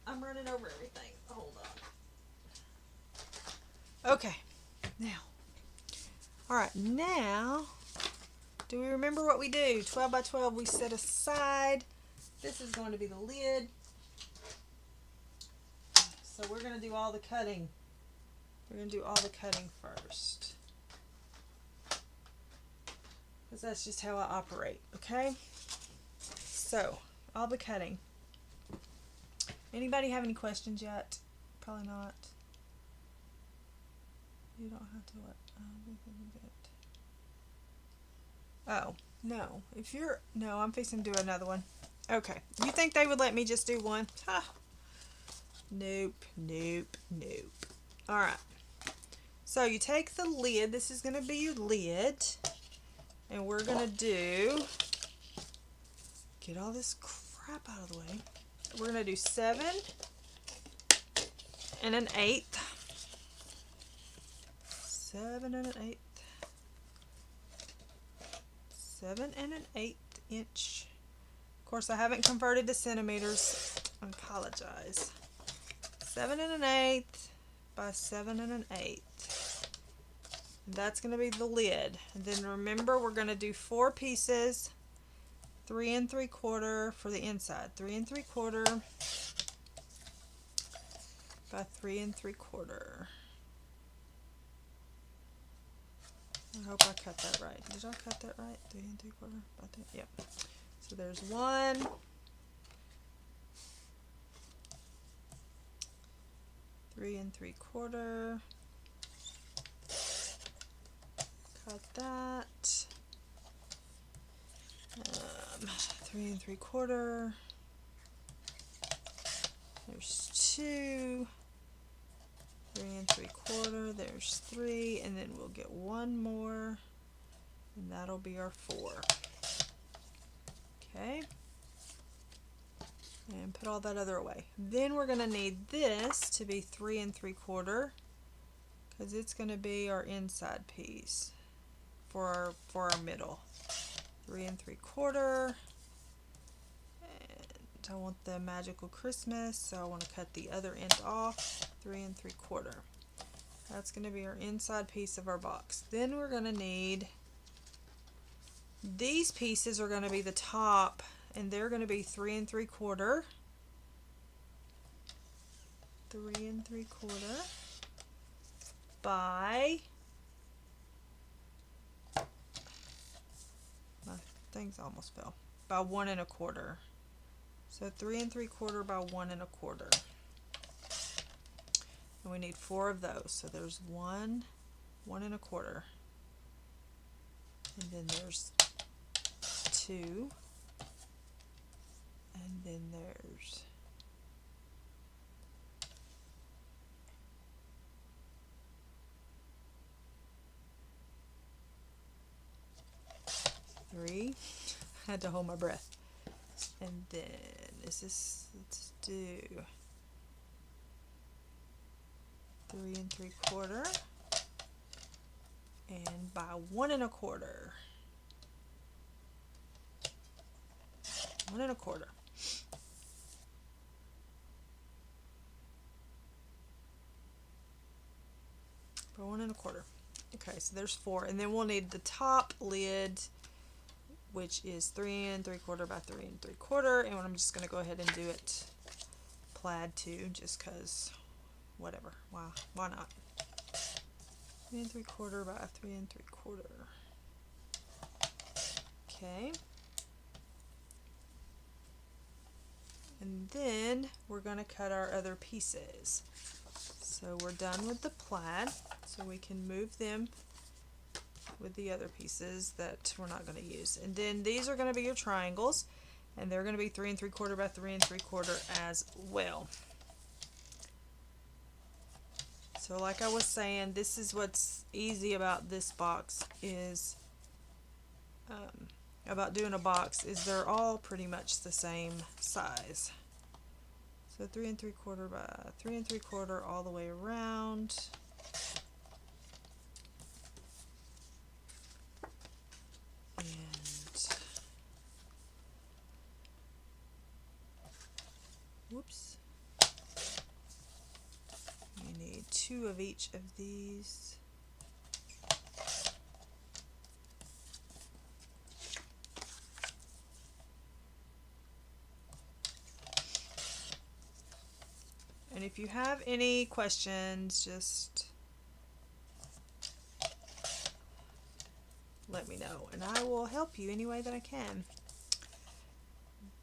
[SPEAKER 1] I'm running over everything. Hold on. Okay. Now. Alright, now, do we remember what we do? 12 by 12 we set aside. This is going to be the lid. So we're going to do all the cutting. We're going to do all the cutting first. Because that's just how I operate, okay? So, all the cutting. Anybody have any questions yet? Probably not. You don't have to what? Oh, no. No, I'm fixing to do another one. Okay. You think they would let me just do one? Huh. Nope, nope, nope. Alright. So you take the lid, this is going to be your lid, and we're going to do, get all this crap out of the way, we're going to do 7 and an 1/8, 7 and an 1/8, 7 and an 1/8 inch, of course I haven't converted to centimeters, I apologize, 7 and an 1/8 by 7 and an 1/8. That's going to be the lid. And then remember, we're going to do 4 pieces, 3 3/4 for the inside. 3 3/4 by 3 3/4. I hope I cut that right. Did I cut that right? 3 3/4 by 3. Yep. So there's 1, 3 3 3/4. Cut that. 3 3/4. There's 2. 3 3/4. There's 3, and then we'll get one more, and that'll be our 4. Okay. And put all that other away. Then we're going to need this to be 3 3/4 because it's going to be our inside piece for our middle. 3 3/4. And I want the magical Christmas, so I want to cut the other end off. 3 3/4. That's going to be our inside piece of our box. Then we're going to need, these pieces are going to be the top, and they're going to be 3 3/4. 3 3/4 by, my things almost fell, by 1 1/4. So 3 3/4 by 1 1/4. And we need 4 of those. So there's 1 1 1/4. And then there's 2. And then there's 3. I had to hold my breath. And then let's do 3 3/4 and by 1 1/4. 1 1/4. By 1 1/4. Okay, so there's 4, and then we'll need the top lid, which is 3 3/4 by 3 3/4, and I'm just going to go ahead and do it plaid too, just because, whatever, why not? 3 3/4 by 3 3/4. Okay. And then we're going to cut our other pieces. So we're done with the plaid, so we can move them with the other pieces that we're not going to use. And then these are going to be your triangles, and they're going to be 3 3/4 by 3 3/4 as well. So like I was saying, this is what's easy about this box is, about doing a box, is they're all pretty much the same size. So 3 3/4 by 3 3/4 all the way around. And whoops. You need 2 of each of these. And if you have any questions, just let me know, and I will help you any way that I can.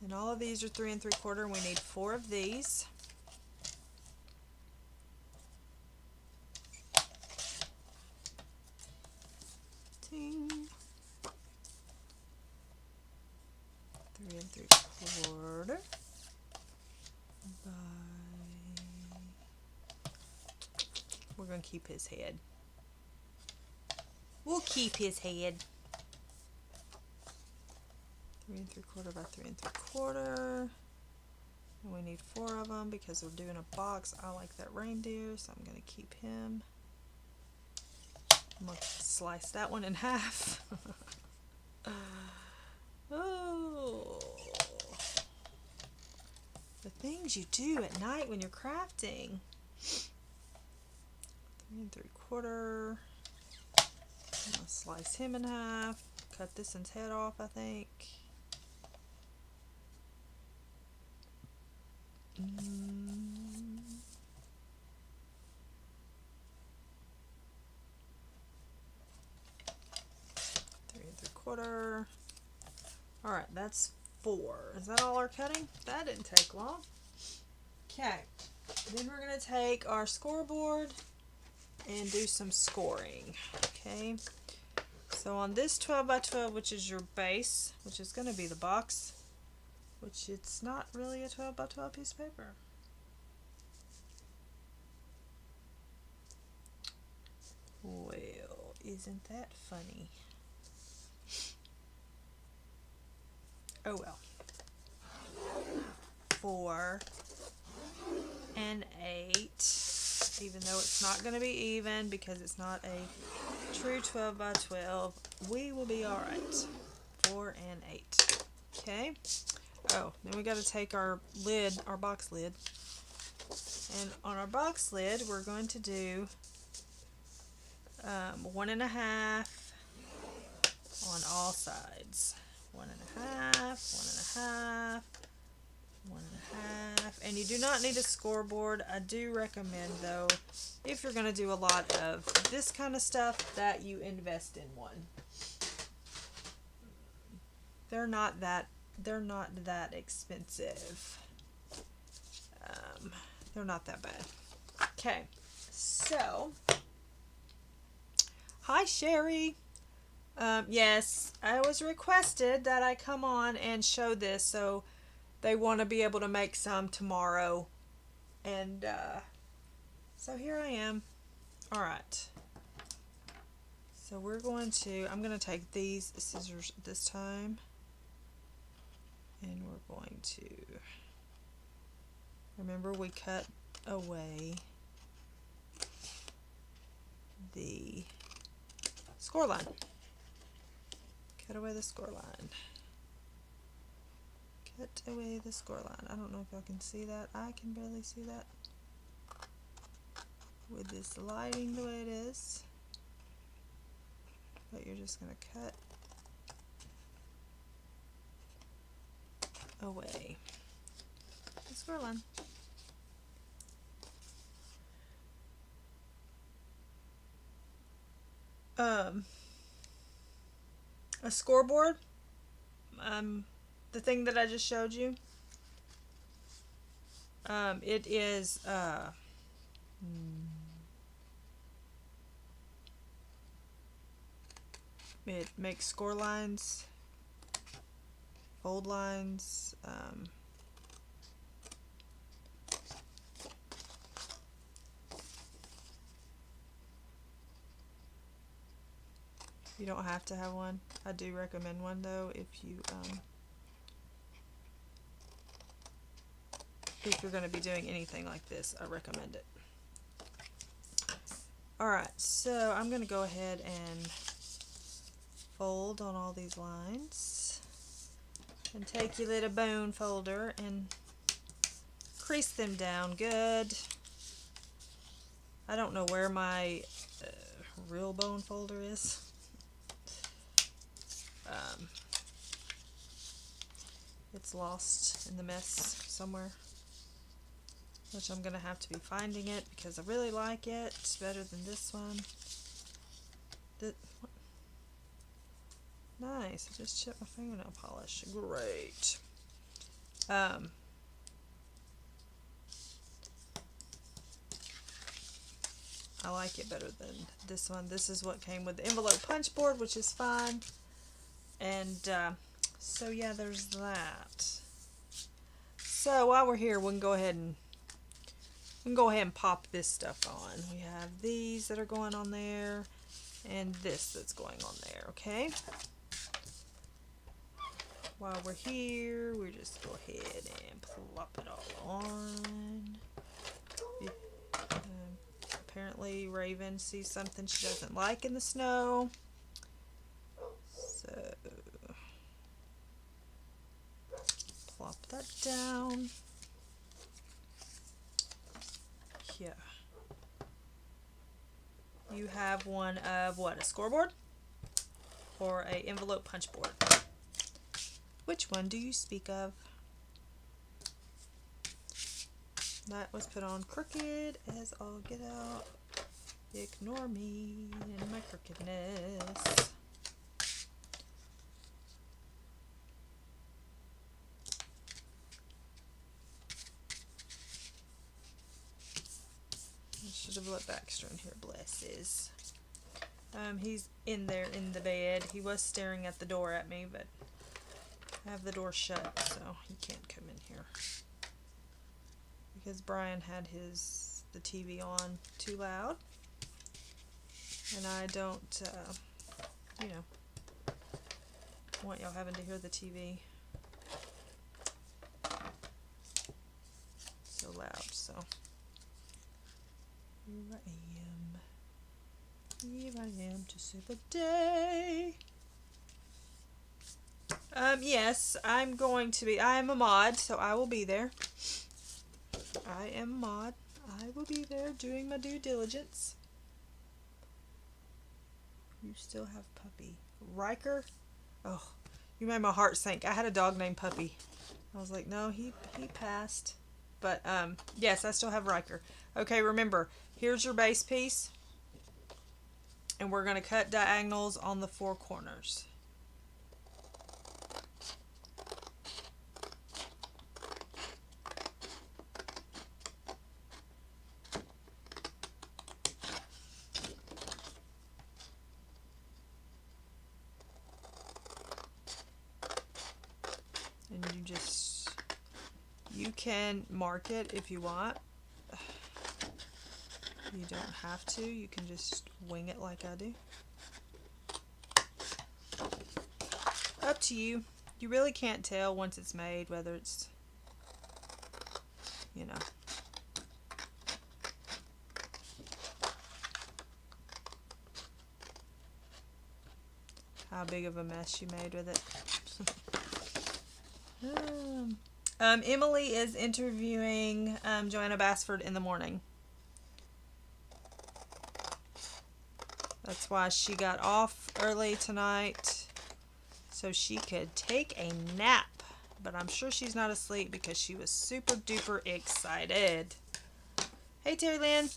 [SPEAKER 1] And all of these are 3 3/4, and we need 4 of these. Ting. 3 3/4 by, we're going to keep his head. We'll keep his head. 3 3/4 by 3 3/4. And we need 4 of them because we're doing a box. I like that reindeer, so I'm going to keep him. I'm going to slice that one in half. Oh, the things you do at night when you're crafting. 3 3/4. I'm going to slice him in half. Cut this one's head off, I think. 3 3/4. Alright, that's 4. Is that all our cutting? That didn't take long. Okay, Then we're going to take our scoreboard and do some scoring. Okay, so on this 12 by 12, which is your base, which is going to be the box, which it's not really a 12 by 12 piece of paper. Well, isn't that funny? Oh well. 4 and 8, even though it's not going to be even because it's not a true 12 by 12, we will be alright. 4 and 8. Okay. Oh, then we got to take our lid, our box lid, and on our box lid we're going to do 1.5 on all sides. 1.5, 1.5, 1.5, and you do not need a scoreboard. I do recommend, though, if you're going to do a lot of this kind of stuff, that you invest in one. They're not that expensive. They're not that bad. Okay, so hi Sherry. Yes, I was requested that I come on and show this, so they want to be able to make some tomorrow, and so here I am. Alright, so I'm going to take these scissors this time, and we're going to, remember we cut away the score line. Cut away the score line. Cut away the score line. I don't know if y'all can see that. I can barely see that with this lighting the way it is. But you're just going to cut away the score line. A scoreboard, the thing that I just showed you, it is it makes score lines, fold lines, you don't have to have one. I do recommend one, though, if you're going to be doing anything like this. I recommend it. Alright, so I'm going to go ahead and fold on all these lines, and take your little bone folder and crease them down good. I don't know where my real bone folder is. It's lost in the mess somewhere, which I'm gonna have to be finding it because I really like it. It's better than this one. Nice. I just chipped my fingernail polish. Great. I like it better than this one. This is what came with the envelope punch board, which is fine. And so yeah, there's that. So while we're here, we can go ahead and pop this stuff on. We have these that are going on there, and this that's going on there. Okay. While we're here, we just go ahead and plop it all on. Apparently Raven sees something she doesn't like in the snow. So plop that down. Yeah. You have one of what, a scoreboard or a envelope punch board? Which one do you speak of? That was put on crooked as all get out. Ignore me and my crookedness. to put Baxter in here. Blesses. He's in there in the bed. He was staring at the door at me, but I have the door shut, so he can't come in here. Because Brian had the TV on too loud. And I don't, you know, want y'all having to hear the TV so loud, so. Here I am. Here I am to save the day. Yes, I'm going to be, I am a mod, so I will be there. I am a mod. I will be there doing my due diligence. You still have Puppy. Riker? Oh, you made my heart sink. I had a dog named Puppy. I was like, no, he passed. But, yes, I still have Riker. Okay, remember, here's your base piece. And we're going to cut diagonals on the 4 corners. And you can mark it if you want. You don't have to. You can just wing it like I do. Up to you. You really can't tell once it's made whether it's, you know. How big of a mess you made with it. Emily is interviewing Joanna Bassford in the morning. That's why she got off early tonight, so she could take a nap. But I'm sure she's not asleep because she was super duper excited. Hey, Terry Lynn.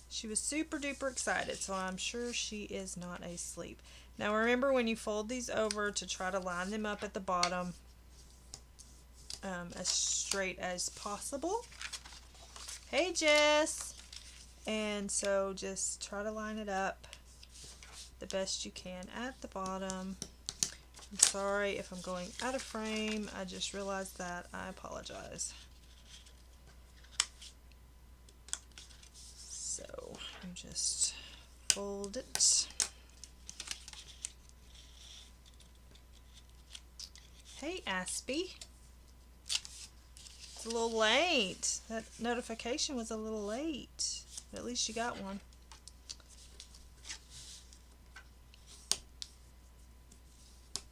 [SPEAKER 1] She was super duper excited, so I'm sure she is not asleep. Now remember, when you fold these over, to try to line them up at the bottom as straight as possible. Hey, Jess. And so just try to line it up the best you can at the bottom. I'm sorry if I'm going out of frame. I just realized that. I apologize. So you just fold it. Hey, Aspie. It's a little late. That notification was a little late. But at least you got one.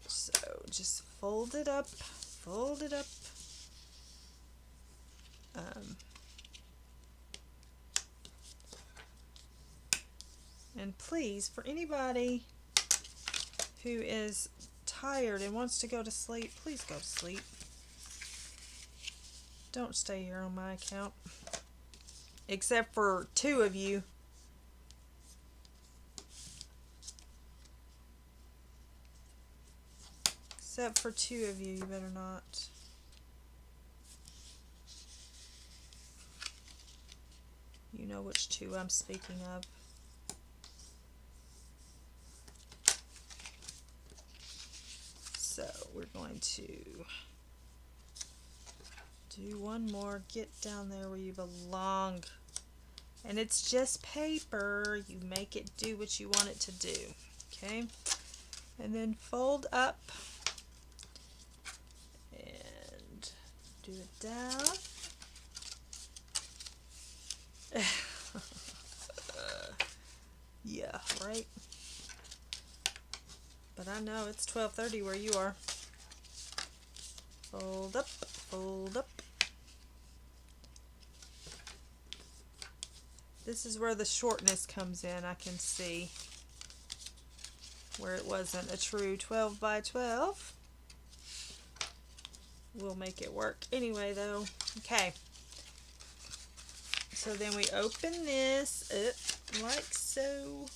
[SPEAKER 1] So just fold it up. Fold it up. And please, for anybody who is tired and wants to go to sleep, please go to sleep. Don't stay here on my account. Except for 2 of you. Except for 2 of you, you better not. You know which 2 I'm speaking of. So we're going to do one more. Get down there where you belong. And it's just paper. You make it do what you want it to do. Okay? And then fold up. And do it down. Yeah, right? But I know it's 12:30 where you are. Fold up, fold up. This is where the shortness comes in. I can see where it wasn't a true 12 by 12. We'll make it work anyway, though. Okay. So then we open this up like so.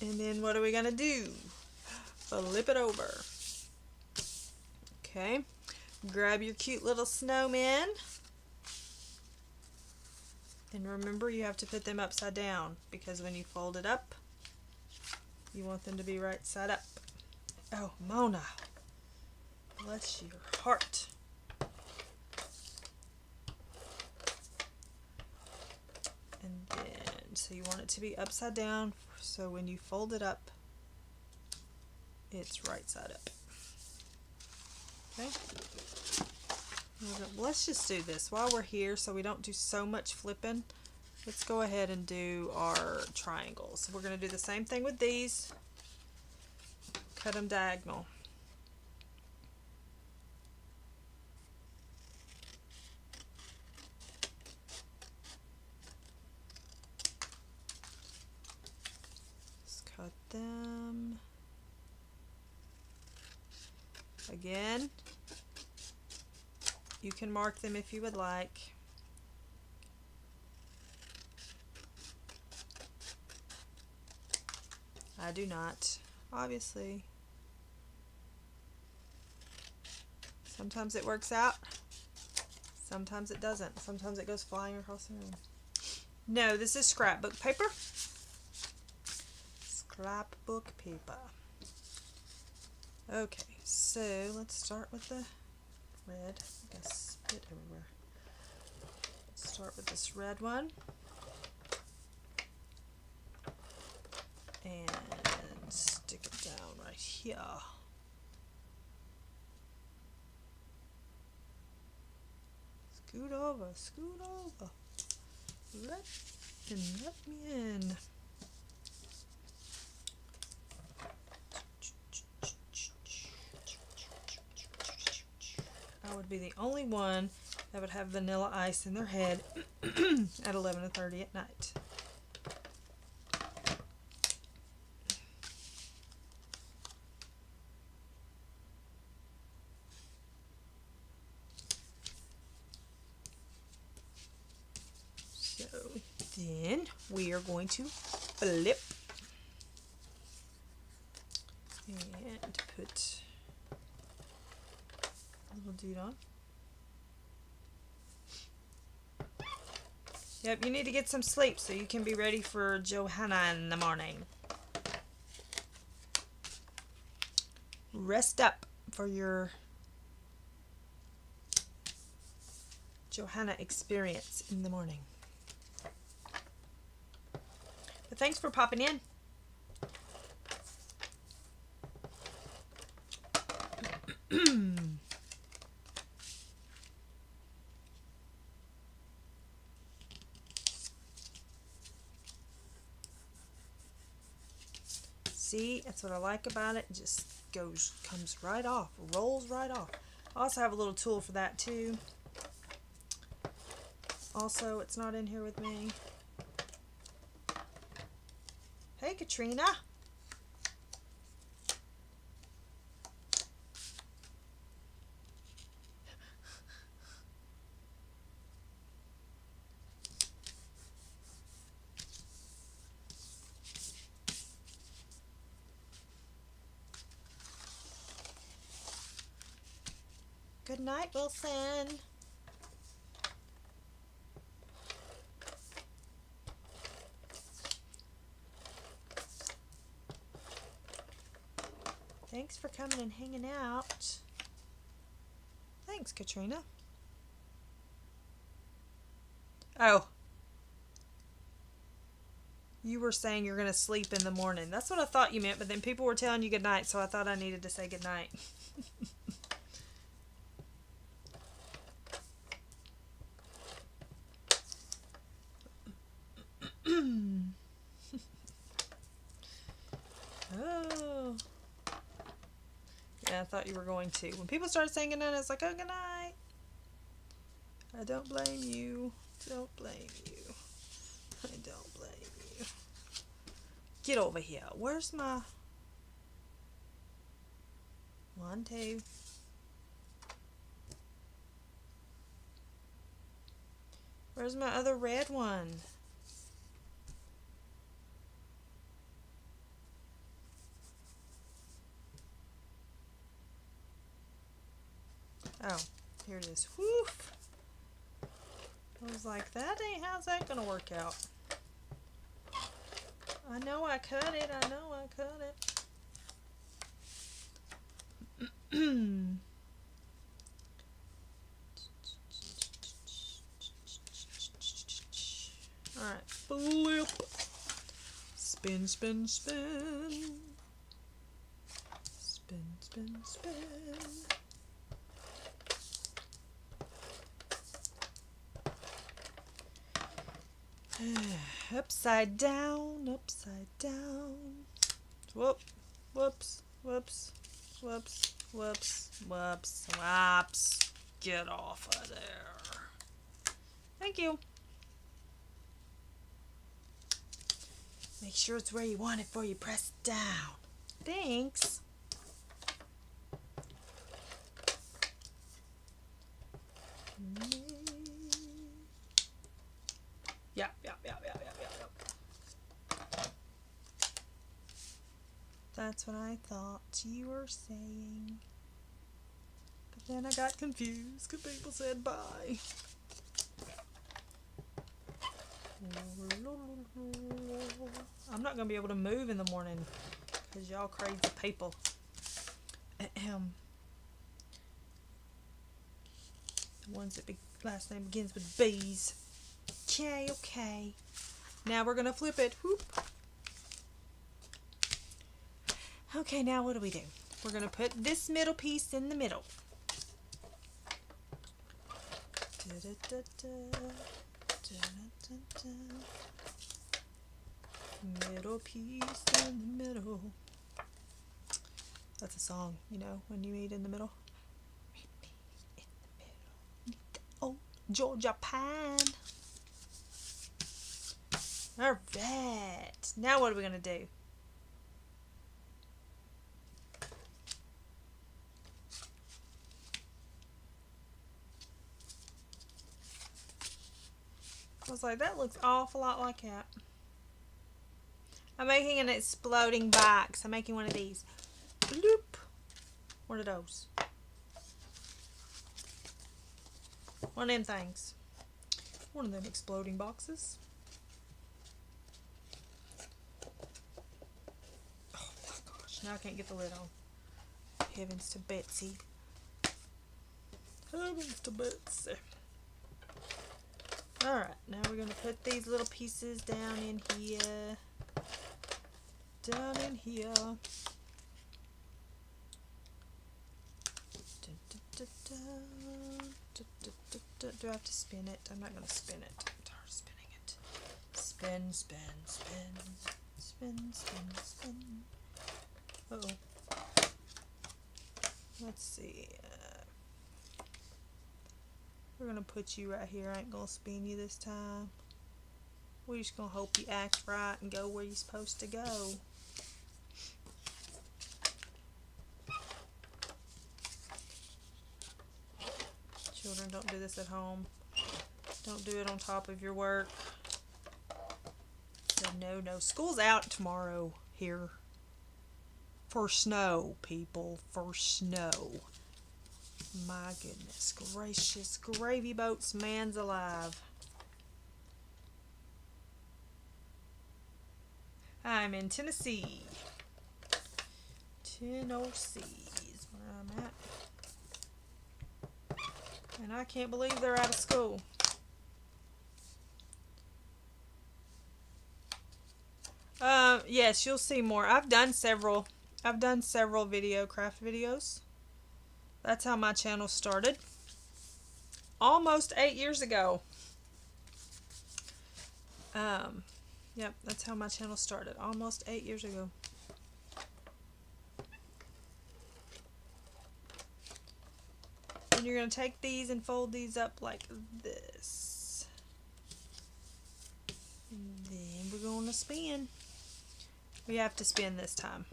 [SPEAKER 1] And then what are we going to do? Flip it over. Okay. Grab your cute little snowman. And remember, you have to put them upside down because when you fold it up, you want them to be right side up. Oh, Mona, bless your heart. And then, so you want it to be upside down, so when you fold it up, it's right side up. Okay? Let's just do this while we're here so we don't do so much flipping. Let's go ahead and do our triangles. We're going to do the same thing with these. Cut them diagonal. Let's cut them. Again, you can mark them if you would like. I do not, obviously. Sometimes it works out, sometimes it doesn't. Sometimes it goes flying across the room. No, this is scrapbook paper. Scrapbook paper. Okay, so let's start with the red. I guess spit everywhere. Let's start with this red one. And stick it down right here. Scoot over, scoot over. Let me in. I would be the only one that would have vanilla ice in their head at 11:30 at night. So then we are going to flip and put a little dude on. Yep, you need to get some sleep so you can be ready for Johanna in the morning. Rest up for your Johanna experience in the morning. But thanks for popping in. See, that's what I like about it. It just comes right off, rolls right off. I also have a little tool for that too. Also, it's not in here with me. Hey, Katrina. Good night, Wilson. Thanks for coming and hanging out. Thanks, Katrina. Oh. You were saying you're going to sleep in the morning. That's what I thought you meant, but then people were telling you good night, so I thought I needed to say good night. Oh. Yeah, I thought you were going to. When people started saying good night, I was like, oh, good night. I don't blame you. Don't blame you. I don't blame you. Get over here. Where's my... 1, 2. Where's my other red one? Oh, here it is. Whew. I was like, how's that gonna work out? I know I cut it, Alright, flip. Spin, spin, spin. Spin, spin, spin. Upside down, upside down. Whoop, whoops, whoops, whoops, whoops, whoops, whoops. Get off of there. Thank you. Make sure it's where you want it before you press down. Thanks. Yep. That's what I thought you were saying. But then I got confused because people said bye. I'm not going to be able to move in the morning because y'all crazy people. The ones that last name begins with B's. Okay. Now we're going to flip it. Whoop. Okay, now what do? We're going to put this middle piece in the middle. Middle piece in the middle. That's a song, you know, when you meet in the middle. Meet me in the middle. Oh, Georgia pine. Alright. Now what are we going to do? I was like, that looks awful lot like that. I'm making an exploding box. I'm making one of these. Bloop. One of those. One of them things. One of them exploding boxes. Oh my gosh. Now I can't get the lid on. Heavens to Betsy. Heavens to Betsy. Alright, now we're going to put these little pieces down in here. Down in here. Do I have to spin it? I'm not going to spin it. I'm tired of spinning it. Spin, spin, spin. Spin, spin, spin. Uh-oh. Let's see. We're going to put you right here. I ain't going to spin you this time. We're just going to hope you act right and go where you're supposed to go. Children, don't do this at home. Don't do it on top of your work. So no. School's out tomorrow here. For snow, people. For snow. My goodness gracious. Gravy boats, man's alive. I'm in Tennessee. Tennessee is where I'm at. And I can't believe they're out of school. Yes, you'll see more. I've done several craft videos. That's how my channel started. Almost 8 years ago. Yep, that's how my channel started. Almost 8 years ago. And you're going to take these and fold these up like this. And then we're going to spin. We have to spin this time.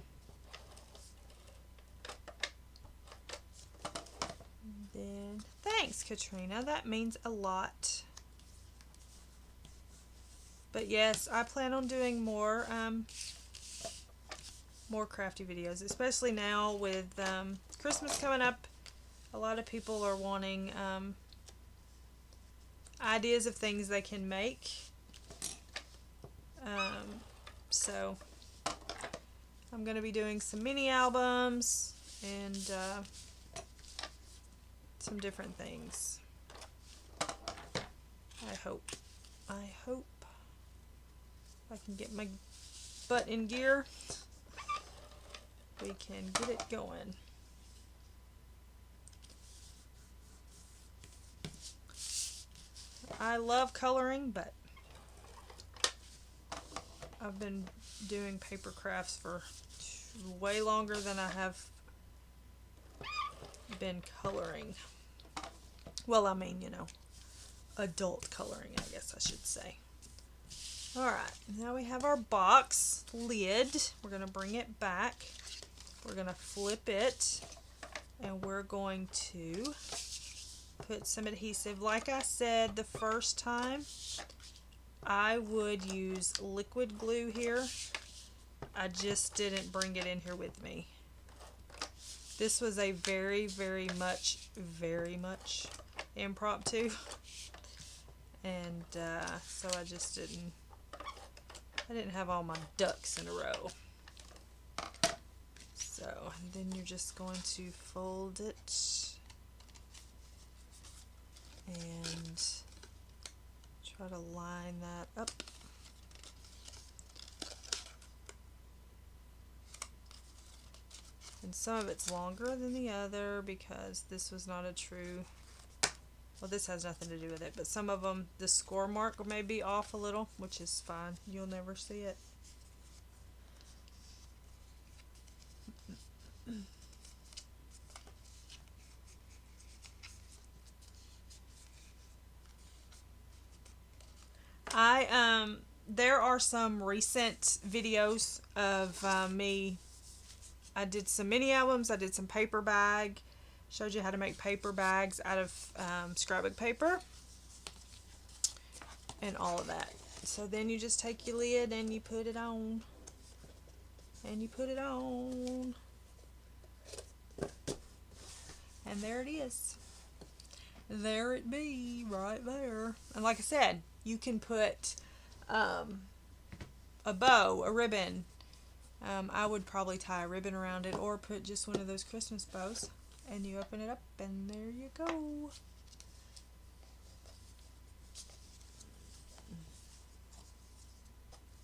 [SPEAKER 1] And then, thanks, Katrina. That means a lot. But yes, I plan on doing more crafty videos, especially now with Christmas coming up. A lot of people are wanting, ideas of things they can make. So I'm going to be doing some mini albums and some different things. I hope I can get my butt in gear. We can get it going. I love coloring, but I've been doing paper crafts for way longer than I have been coloring. Well, I mean, you know, adult coloring, I guess I should say. Alright, now we have our box lid. We're going to bring it back. We're going to flip it, and we're going to put some adhesive. Like I said the first time, I would use liquid glue here. I just didn't bring it in here with me. This was a very much impromptu, and so I just didn't have all my ducks in a row. So then you're just going to fold it and try to line that up. And some of it's longer than the other because this was not a true, well, this has nothing to do with it, but some of them, the score mark may be off a little, which is fine. You'll never see it. There are some recent videos of me. I did some mini albums. I did some paper bag. Showed you how to make paper bags out of scrapbook paper and all of that. So then you just take your lid and you put it on. And you put it on. And there it is. There it be, right there. And like I said, you can put a bow, a ribbon. I would probably tie a ribbon around it or put just one of those Christmas bows. And you open it up and there you go.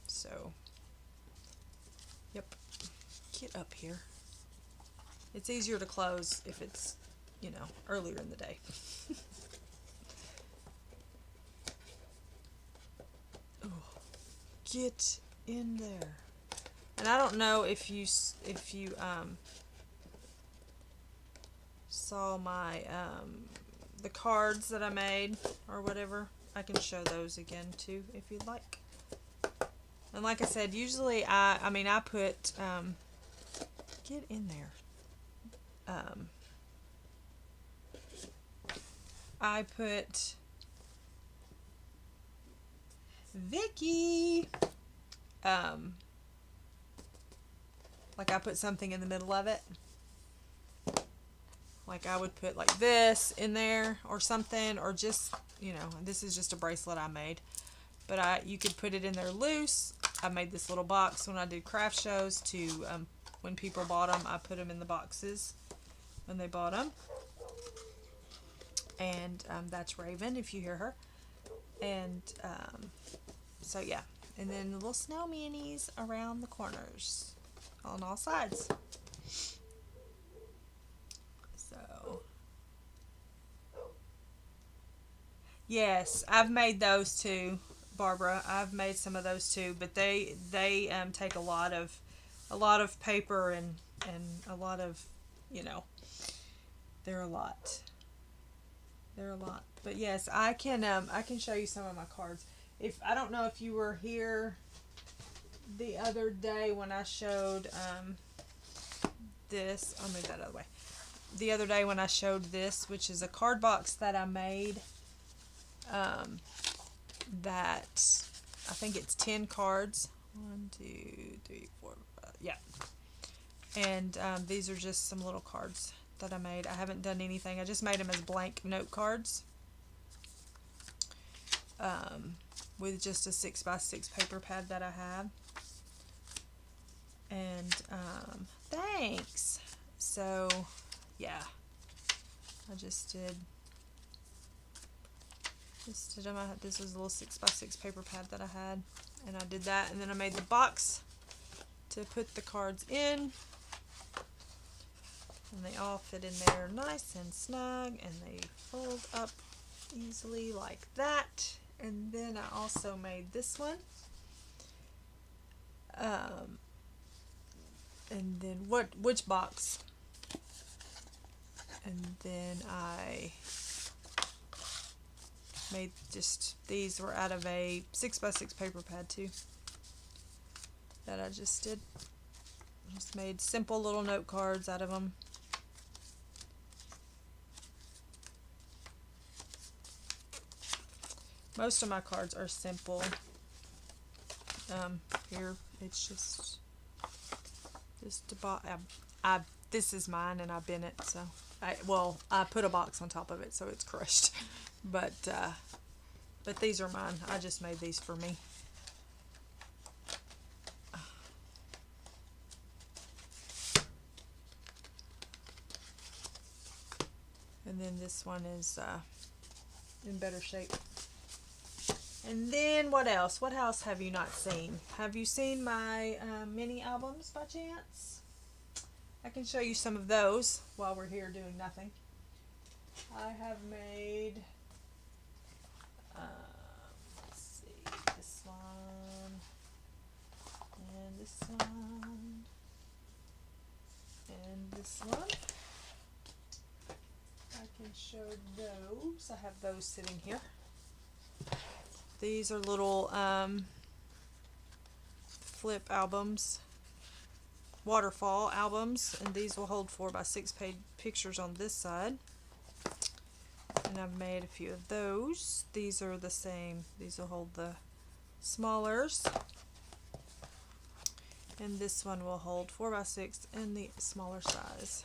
[SPEAKER 1] So, yep. Get up here. It's easier to close if it's, you know, earlier in the day. Oh, get in there. And I don't know if you saw my the cards that I made or whatever. I can show those again too if you'd like. And like I said, usually I put get in there. I put Vicky. Like I put something in the middle of it. Like I would put like this in there or something, or just, you know, this is just a bracelet I made. But you could put it in there loose. I made this little box when I did craft shows to, when people bought them, I put them in the boxes when they bought them. And that's Raven, if you hear her. And so yeah. And then the little snow minis around the corners on all sides. So yes, I've made those too, Barbara. I've made some of those too, but they take a lot of paper and a lot of, you know, they're a lot. But yes, I can show you some of my cards. If I don't know if you were here the other day when I showed this, I'll move that out of the way. The other day when I showed this, which is a card box that I made, that I think it's 10 cards. 1, 2, 3, 4, 5. Yeah. And these are just some little cards that I made. I haven't done anything. I just made them as blank note cards. with just a 6x6 paper pad that I have. And thanks. So yeah, I just did this was a little 6x6 paper pad that I had, and I did that, and then I made the box to put the cards in, and they all fit in there nice and snug, and they fold up easily like that. And then I also made this one, and then which box, and then I made just, these were out of a 6x6 paper pad too that I just did. Just made simple little note cards out of them. Most of my cards are simple. Here it's just this is mine, and I bent it, so I put a box on top of it so it's crushed. But these are mine. I just made these for me. And then this one is in better shape. And then what else? What else have you not seen? Have you seen my mini albums by chance? I can show you some of those while we're here doing nothing. I have made, let's see, this one, and this one, and this one. I can show those. I have those sitting here. These are little flip albums, waterfall albums, and these will hold 4x6 page pictures on this side. And I've made a few of those. These are the same. These will hold the smallers. And this one will hold 4x6 in the smaller size.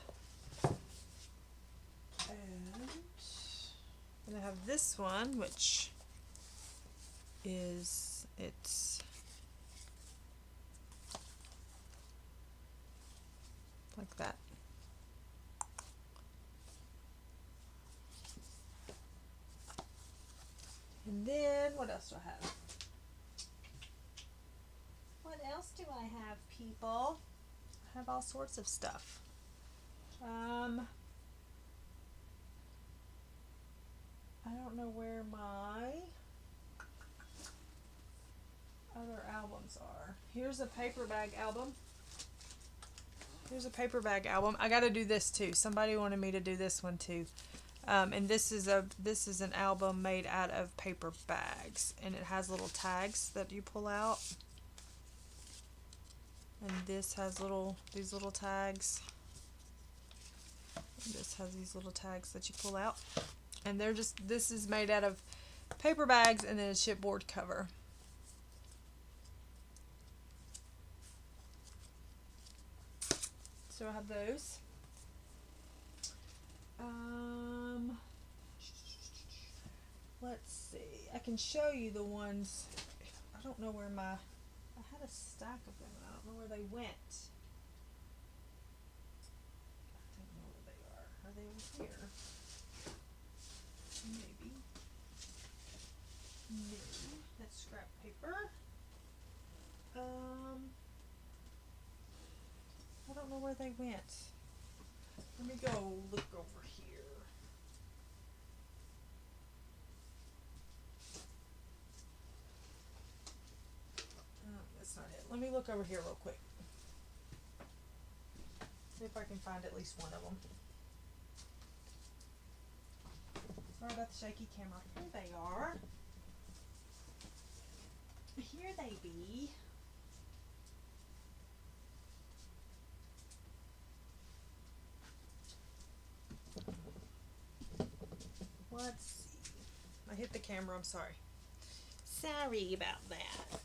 [SPEAKER 1] And I have this one, which is, it's like that. And then what else do I have? What else do I have, people? I have all sorts of stuff. I don't know where my other albums are. Here's a paper bag album. Here's a paper bag album. I got to do this too. Somebody wanted me to do this one too. And this is an album made out of paper bags, and it has little tags that you pull out. And this has these little tags. And this has these little tags that you pull out. And this is made out of paper bags and then a chipboard cover. So I have those. Let's see. I can show you the ones. I don't know where I had a stack of them. I don't know where they went. I don't know where they are. Are they over here? Maybe. No. That's scrap paper. I don't know where they went. Let me go look over here. That's not it. Let me look over here real quick. See if I can find at least one of them. Sorry about the shaky camera. Here they are. Here they be. Let's see. I hit the camera. I'm sorry. Sorry about that.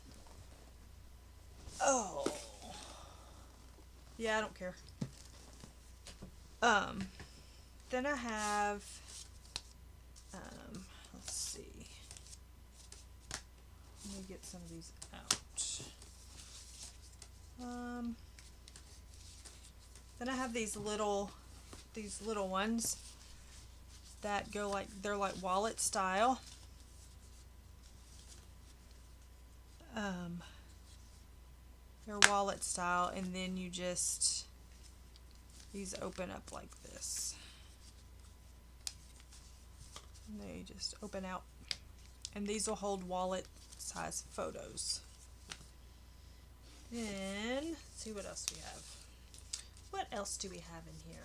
[SPEAKER 1] Oh. Yeah, I don't care. Then I have, let's see. get some of these out. Then I have these little ones that go like, they're like wallet style. They're wallet style, and then you just, these open up like this. And they just open out. And these will hold wallet size photos. Then, let's see what else we have. What else do we have in here?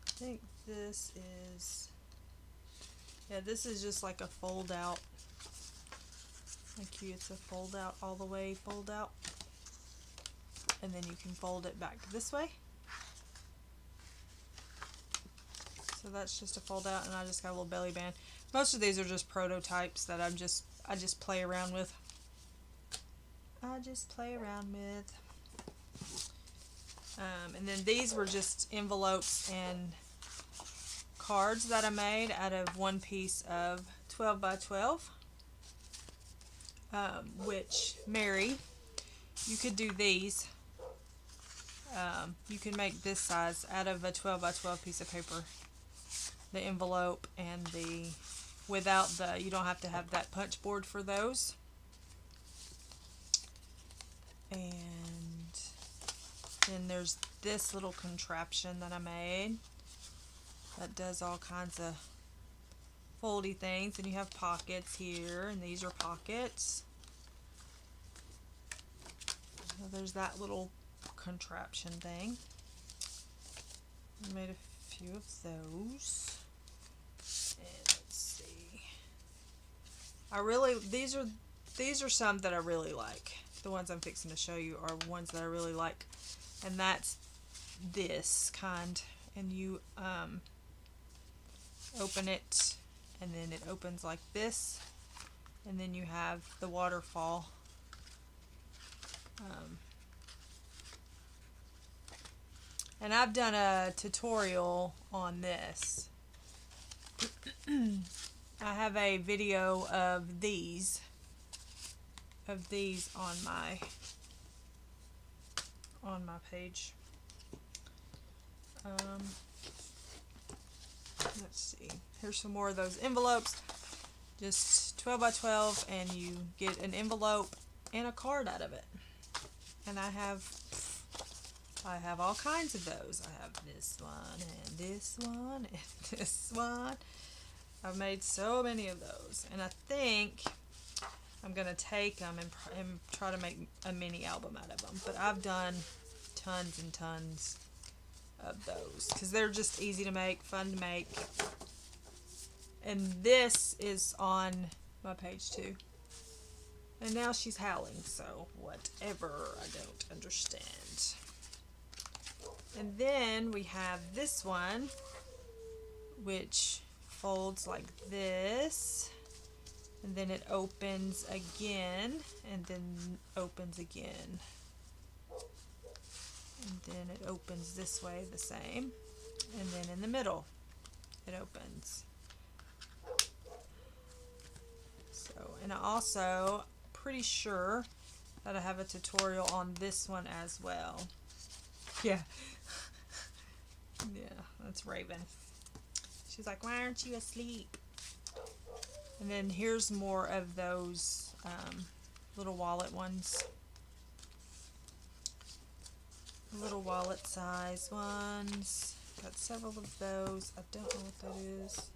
[SPEAKER 1] I think this is, yeah, this is just like a fold out. Thank you. It's a fold out, all the way fold out. And then you can fold it back this way. So that's just a fold out, and I just got a little belly band. Most of these are just prototypes that I just play around with. And then these were just envelopes and cards that I made out of one piece of 12 by 12. Which, Mary, you could do these. You can make this size out of a 12 by 12 piece of paper. The envelope and the, without the, you don't have to have that punch board for those. And then there's this little contraption that I made that does all kinds of foldy things, and you have pockets here, and these are pockets. So there's that little contraption thing. I made a few of those. And let's see. These are some that I really like. The ones I'm fixing to show you are ones that I really like. And that's this kind. And you open it, and then it opens like this, and then you have the waterfall. And I've done a tutorial on this. I have a video of these on my page. Let's see. Here's some more of those envelopes. Just 12 by 12, and you get an envelope and a card out of it. And I have all kinds of those. I have this one and this one and this one. I've made so many of those, and I think I'm gonna take them and try to make a mini album out of them. But I've done tons and tons of those because they're just easy to make, fun to make. And this is on my page too. And now she's howling, so whatever, I don't understand. And then we have this one, which folds like this, and then it opens again, and then opens again. And then it opens this way the same, and then in the middle it opens. So, and I also pretty sure that I have a tutorial on this one as well. Yeah. Yeah, that's Raven. She's like, why aren't you asleep? And then here's more of those little wallet ones. Little wallet size ones. Got several of those. I don't know what that is.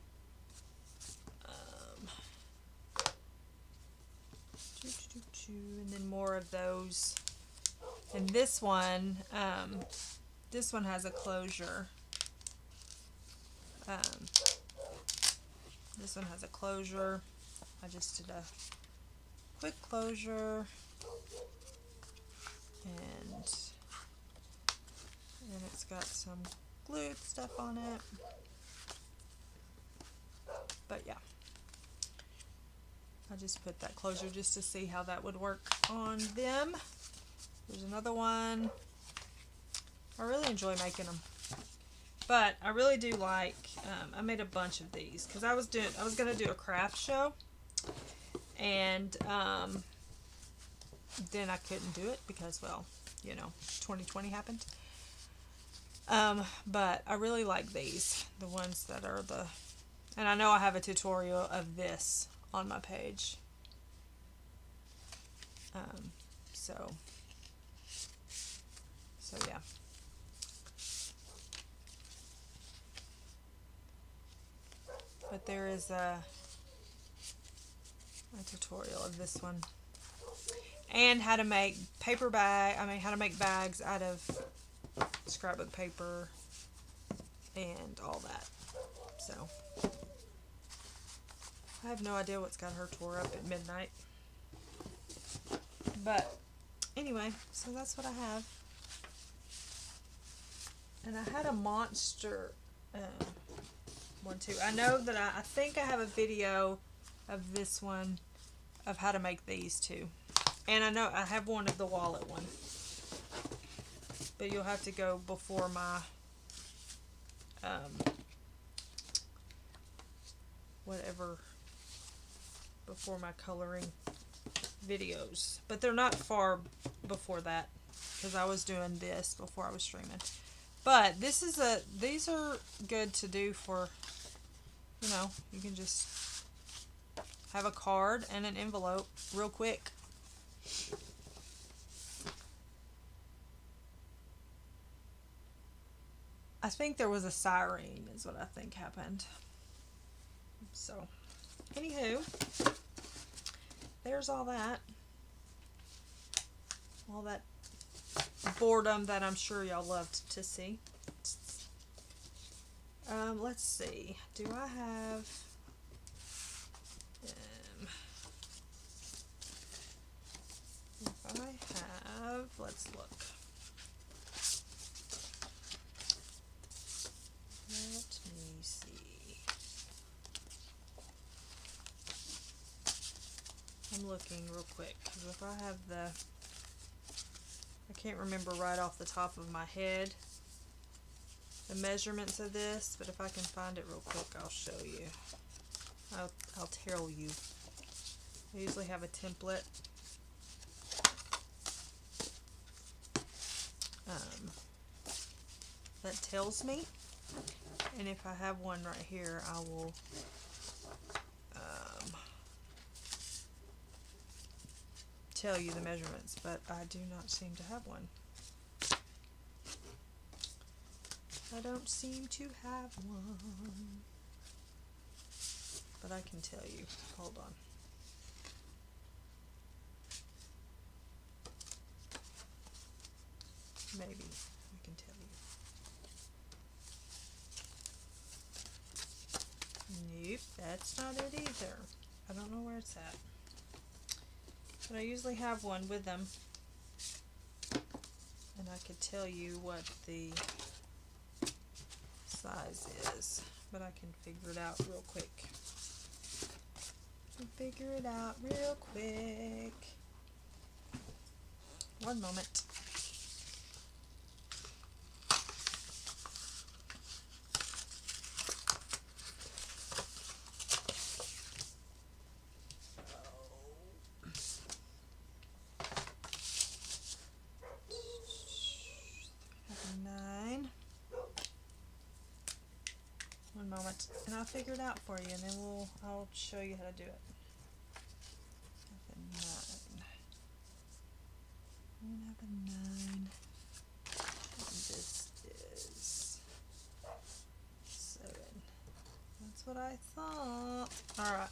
[SPEAKER 1] And then more of those. And this one has a closure. This one has a closure. I just did a quick closure, and it's got some glue stuff on it. But yeah. I just put that closure just to see how that would work on them. There's another one. I really enjoy making them. But I really do like, I made a bunch of these because I was going to do a craft show, and then I couldn't do it because, well, you know, 2020 happened. But I really like these, the ones that are and I know I have a tutorial of this on my page. So yeah. But there is a tutorial of this one. And how to make how to make bags out of scrapbook paper and all that. So I have no idea what's got her tore up at midnight. But anyway, so that's what I have. And I had a monster one too. I know that I think I have a video of this one, of how to make these too. And I know I have one of the wallet one. But you'll have to go before my before my coloring videos. But they're not far before that, because I was doing this before I was streaming. But these are good to do for, you know, you can just have a card and an envelope real quick. I think there was a siren is what I think happened. So, anywho, there's all that boredom that I'm sure y'all loved to see. Let's see. Do I have... if I have... Let's look. Let me see. I'm looking real quick, because if I have I can't remember right off the top of my head the measurements of this, but if I can find it real quick, I'll show you. I'll tell you. I usually have a template. That tells me, and if I have one right here, I will tell you the measurements, but I do not seem to have one. I don't seem to have one, but I can tell you. Hold on. Maybe I can tell you. Nope, that's not it either. I don't know where it's at. But I usually have one with them. And I could tell you what the size is. But I can figure it out real quick. One moment. Moment, and I'll figure it out for you, and then I'll show you how to do it. 9. I have a 9. And this is 7. That's what I thought. All right.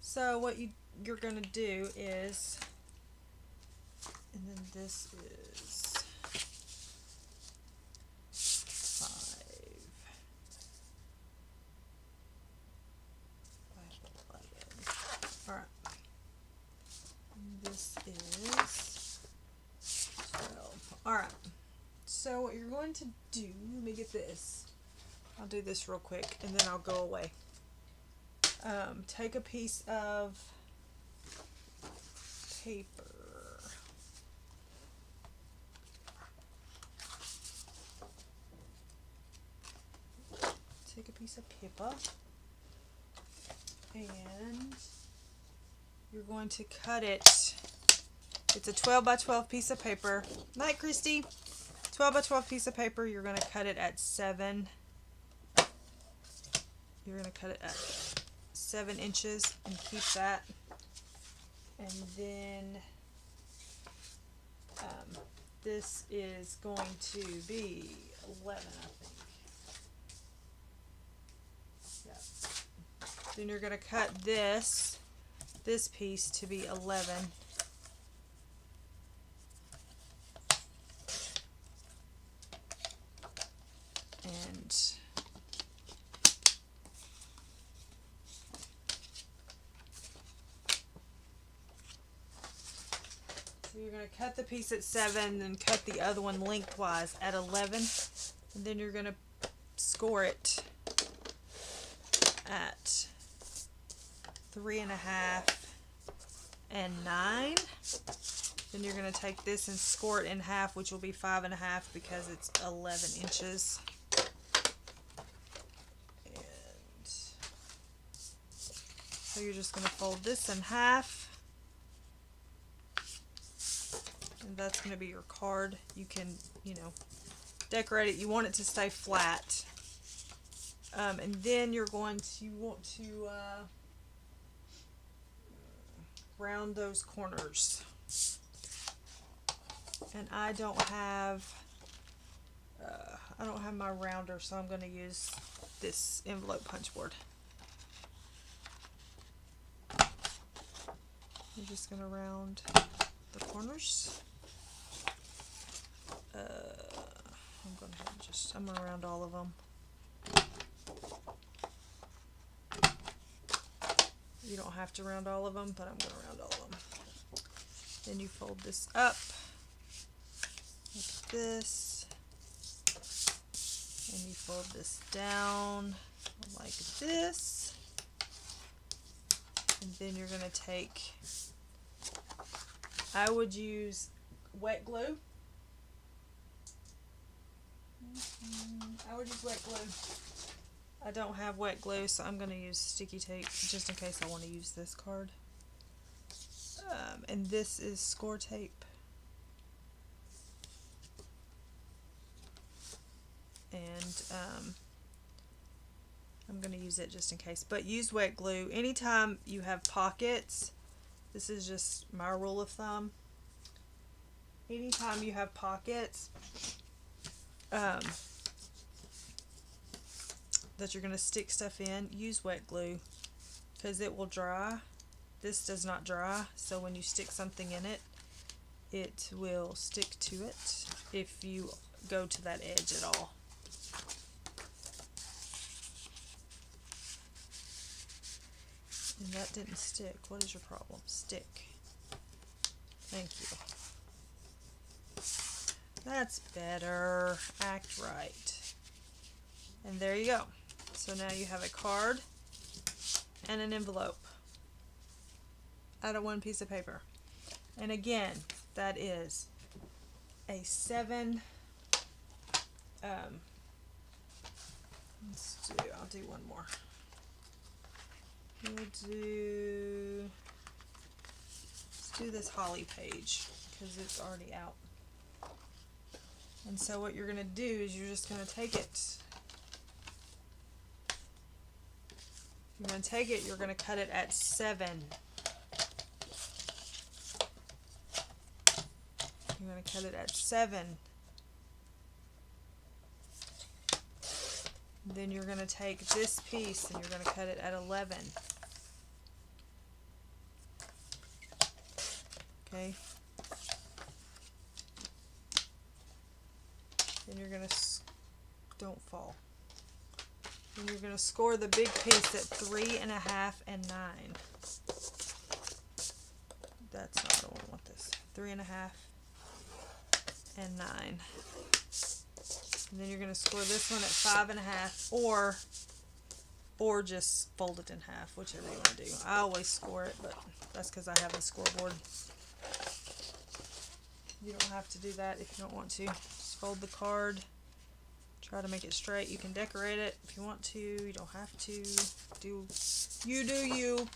[SPEAKER 1] So what you're gonna do is, and then this is 11. This is 12. Alright, so what you're going to do, let me get this. I'll do this real quick and then I'll go away. Take a piece of paper. Take a piece of paper and you're going to cut it. It's a 12 by 12 piece of paper. Night, Christy. 12 by 12 piece of paper. You're going to cut it at 7. You're going to cut it at 7 inches and keep that. And then this is going to be 11, I think. Yeah. Then you're going to cut this piece to be 11. And so you're going to cut the piece at 7 and cut the other one lengthwise at 11. And then you're going to score it at 3.5 and 9. Then you're going to take this and score it in half, which will be 5.5 because it's 11 inches. And so you're just going to fold this in half. And that's going to be your card. You can, decorate it. You want it to stay flat. And then you're going to want to round those corners. And I don't have my rounder, so I'm going to use this envelope punch board. I'm just going to round the corners. I'm going to round all of them. You don't have to round all of them, but I'm going to round all of them. Then you fold this up like this, and you fold this down like this, and then you're going to take, I would use wet glue. I don't have wet glue, so I'm going to use sticky tape just in case I want to use this card. And this is score tape. And I'm going to use it just in case. But use wet glue. Anytime you have pockets, this is just my rule of thumb. Anytime you have pockets, that you're going to stick stuff in, use wet glue because it will dry. This does not dry, so when you stick something in it, it will stick to it if you go to that edge at all. And that didn't stick. What is your problem? Stick. Thank you. That's better. Act right. And there you go. So now you have a card and an envelope out of one piece of paper. And again, that is a 7. I'll do one more. Let's do this holly page because it's already out. And so what you're going to do is you're just going to take it. You're going to take it, you're going to cut it at 7. You're going to cut it at 7. Then you're going to take this piece and you're going to cut it at 11. Okay. Then you're going to, don't fall. Then you're going to score the big piece at 3.5 and 9. That's not, I don't want this. 3.5 and 9. And then you're going to score this one at 5.5, or just fold it in half, whichever you want to do. I always score it, but that's because I have a scoreboard. You don't have to do that if you don't want to. Just fold the card. Try to make it straight. You can decorate it if you want to. You don't have to. Do you.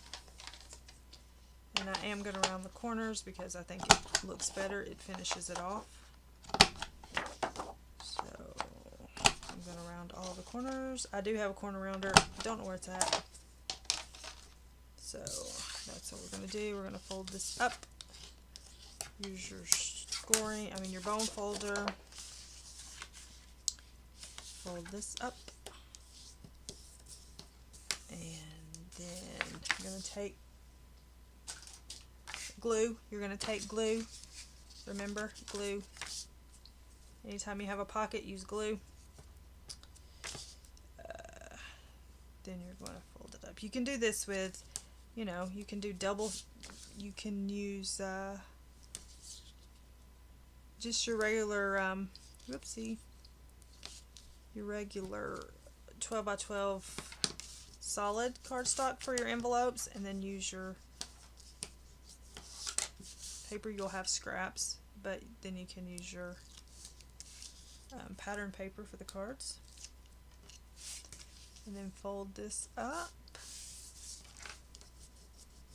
[SPEAKER 1] And I am going to round the corners because I think it looks better. It finishes it off. So I'm going to round all the corners. I do have a corner rounder. I don't know where it's at. So that's what we're going to do. We're going to fold this up. Use your your bone folder. Fold this up. And then you're going to take glue. You're going to take glue. Remember, glue. Anytime you have a pocket, use glue. Then you're going to fold it up. You can do this with, you can do double. You can use just your regular, your regular 12 by 12 solid cardstock for your envelopes, and then use your paper. You'll have scraps, but then you can use your pattern paper for the cards. And then fold this up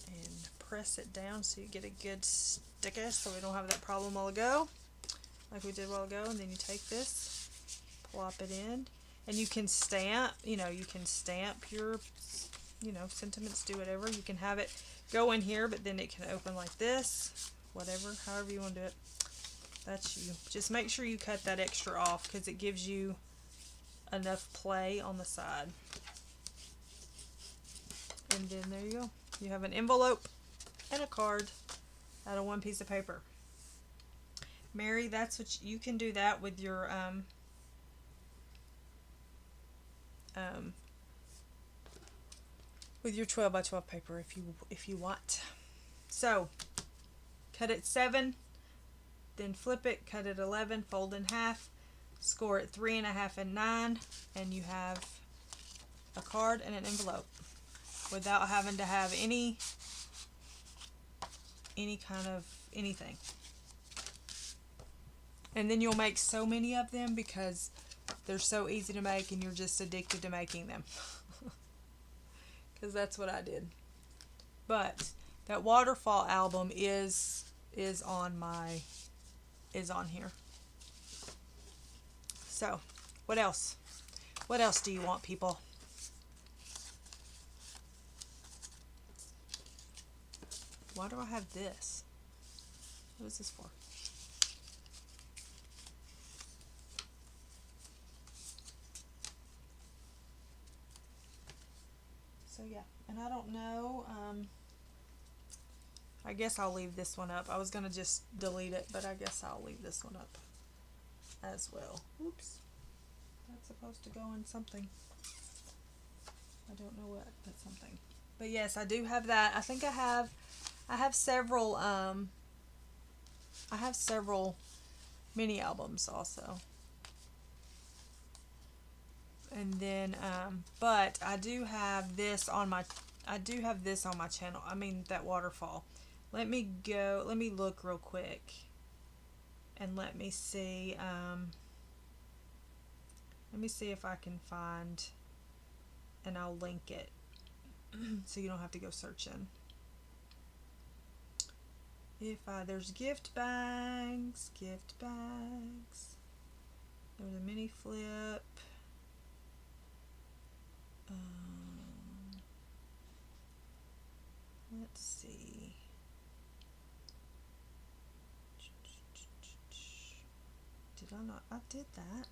[SPEAKER 1] and press it down so you get a good sticker, so we don't have that problem a while ago, like we did a while ago. And then you take this, plop it in, and you can stamp, you can stamp your, sentiments, do whatever. You can have it go in here, but then it can open like this, whatever, however you want to do it. That's you. Just make sure you cut that extra off because it gives you enough play on the side. And then there you go. You have an envelope and a card out of one piece of paper. Mary, that's what you can do that with your with your 12 by 12 paper if you want. So cut it 7, then flip it, cut it 11, fold in half, score it 3.5 and 9, and you have a card and an envelope without having to have any kind of anything. And then you'll make so many of them because they're so easy to make and you're just addicted to making them. Because that's what I did. But that waterfall album is on here. So, what else? What else do you want, people? Why do I have this? What is this for? So yeah, and I don't know, I guess I'll leave this one up. I was going to just delete it, but I guess I'll leave this one up as well. Oops. That's supposed to go in something. I don't know what, but something. But yes, I do have that. I think I have several mini albums also. And then but I do have this on my channel. I mean, that waterfall. Let me look real quick and let me see if I can find, and I'll link it so you don't have to go searching. There's gift bags. There's a mini flip. Let's see. Did I not? I did that.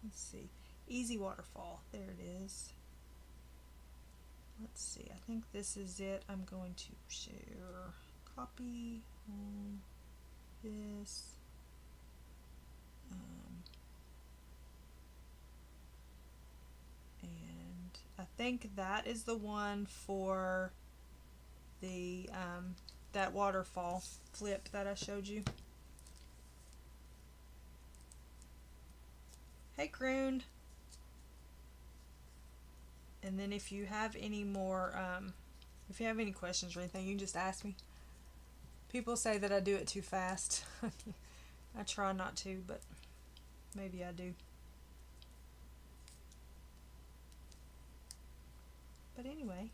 [SPEAKER 1] Let's see. Easy waterfall. There it is. Let's see. I think this is it. I'm going to share. Copy. This. And I think that is the one for the that waterfall flip that I showed you. Hey, Croon. And then if you have any more, if you have any questions or anything, you can just ask me. People say that I do it too fast. I try not to, but maybe I do. But anyway,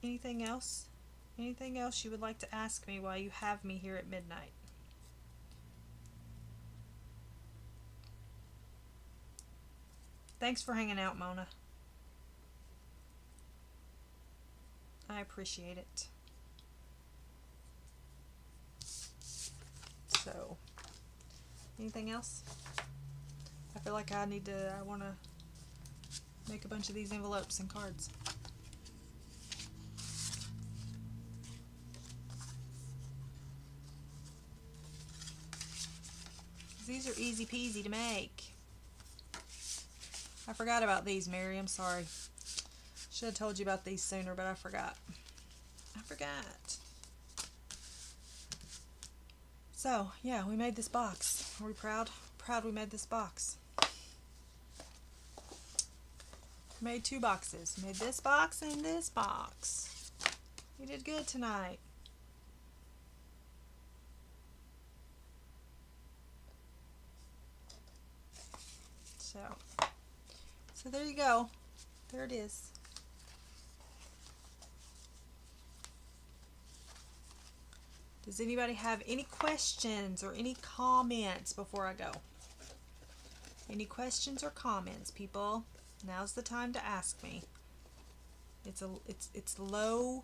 [SPEAKER 1] anything else? Anything else you would like to ask me while you have me here at midnight? Thanks for hanging out, Mona. I appreciate it. So, anything else? I feel like I want to make a bunch of these envelopes and cards. These are easy peasy to make. I forgot about these, Mary. I'm sorry. Should have told you about these sooner, but I forgot. So, yeah, we made this box. Are we proud? Proud we made this box. Made 2 boxes. Made this box and this box. We did good tonight. So there you go. There it is. Does anybody have any questions or any comments before I go? Any questions or comments, people? Now's the time to ask me. It's a low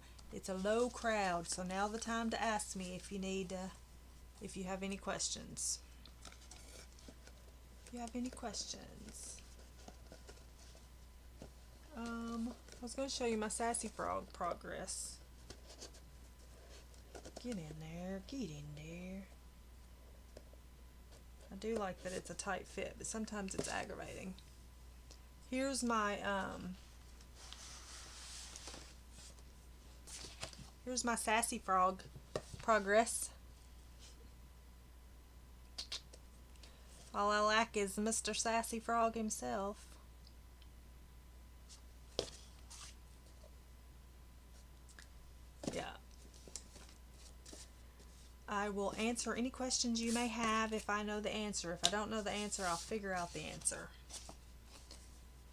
[SPEAKER 1] crowd, so now the time to ask me if you have any questions. If you have any questions. I was going to show you my Sassy Frog progress. Get in there, get in there. I do like that it's a tight fit, but sometimes it's aggravating. Here's my Sassy Frog progress. All I lack is Mr. Sassy Frog himself. Yeah. I will answer any questions you may have if I know the answer. If I don't know the answer, I'll figure out the answer.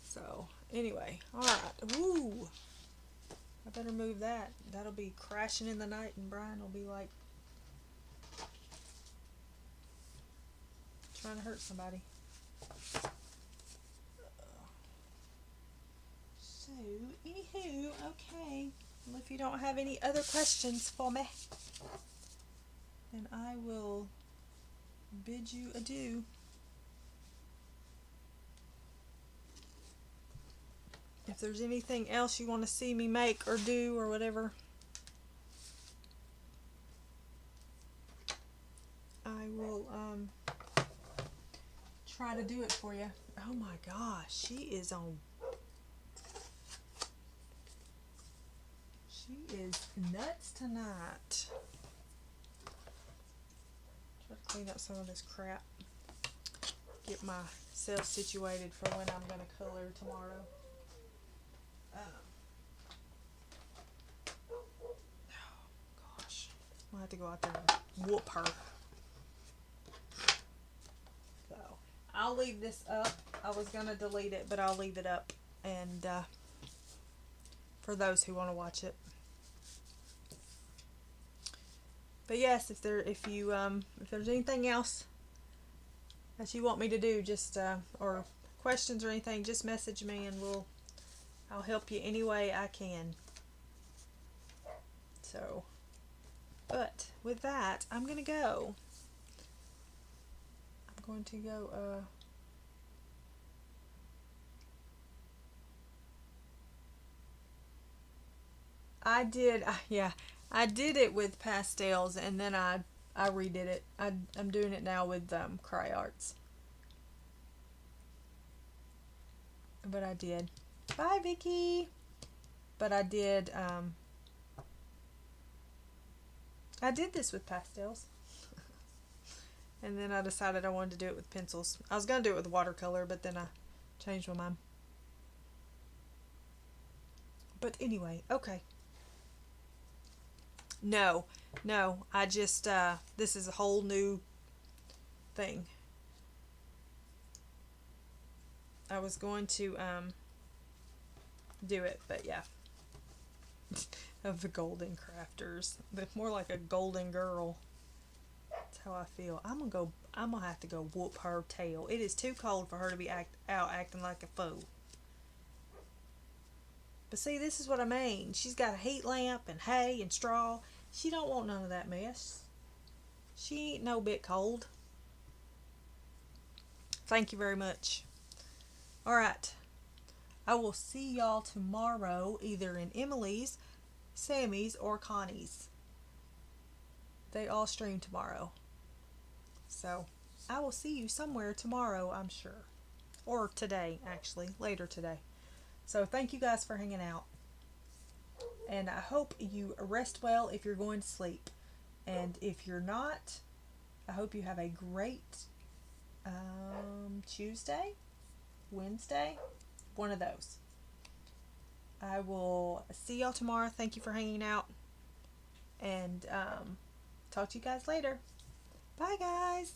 [SPEAKER 1] So, anyway, alright. Woo! I better move that. That'll be crashing in the night, and Brian will be like trying to hurt somebody. So, anywho, okay. Well, if you don't have any other questions for me, then I will bid you adieu. If there's anything else you want to see me make or do or whatever, I will try to do it for you. Oh my gosh, she is nuts tonight. Try to clean up some of this crap. Get myself situated for when I'm going to color tomorrow. Oh gosh, I'll have to go out there and whoop her. So I'll leave this up. I was gonna delete it, but I'll leave it up, and for those who want to watch it. But yes, if there's anything else that you want me to do, just or questions or anything, just message me and I'll help you any way I can. So, but with that, I'm gonna go. I'm going to go. I did it with pastels, and then I redid it. I'm doing it now with Cry Arts. But I did. Bye, Vicky. But I did this with pastels. And then I decided I wanted to do it with pencils. I was going to do it with watercolor, but then I changed my mind. But anyway, okay. No, I just, this is a whole new thing. I was going to do it, but yeah. Of the golden crafters. But more like a golden girl. That's how I feel. I'm gonna have to go whoop her tail. It is too cold for her to be out acting like a fool. But see, this is what I mean. She's got a heat lamp and hay and straw. She don't want none of that mess. She ain't no bit cold. Thank you very much. Alright. I will see y'all tomorrow, either in Emily's, Sammy's, or Connie's. They all stream tomorrow. So, I will see you somewhere tomorrow, I'm sure. Or today, actually. Later today. So, thank you guys for hanging out. And I hope you rest well if you're going to sleep. And if you're not, I hope you have a great Tuesday, Wednesday, one of those. I will see y'all tomorrow. Thank you for hanging out. And talk to you guys later. Bye, guys.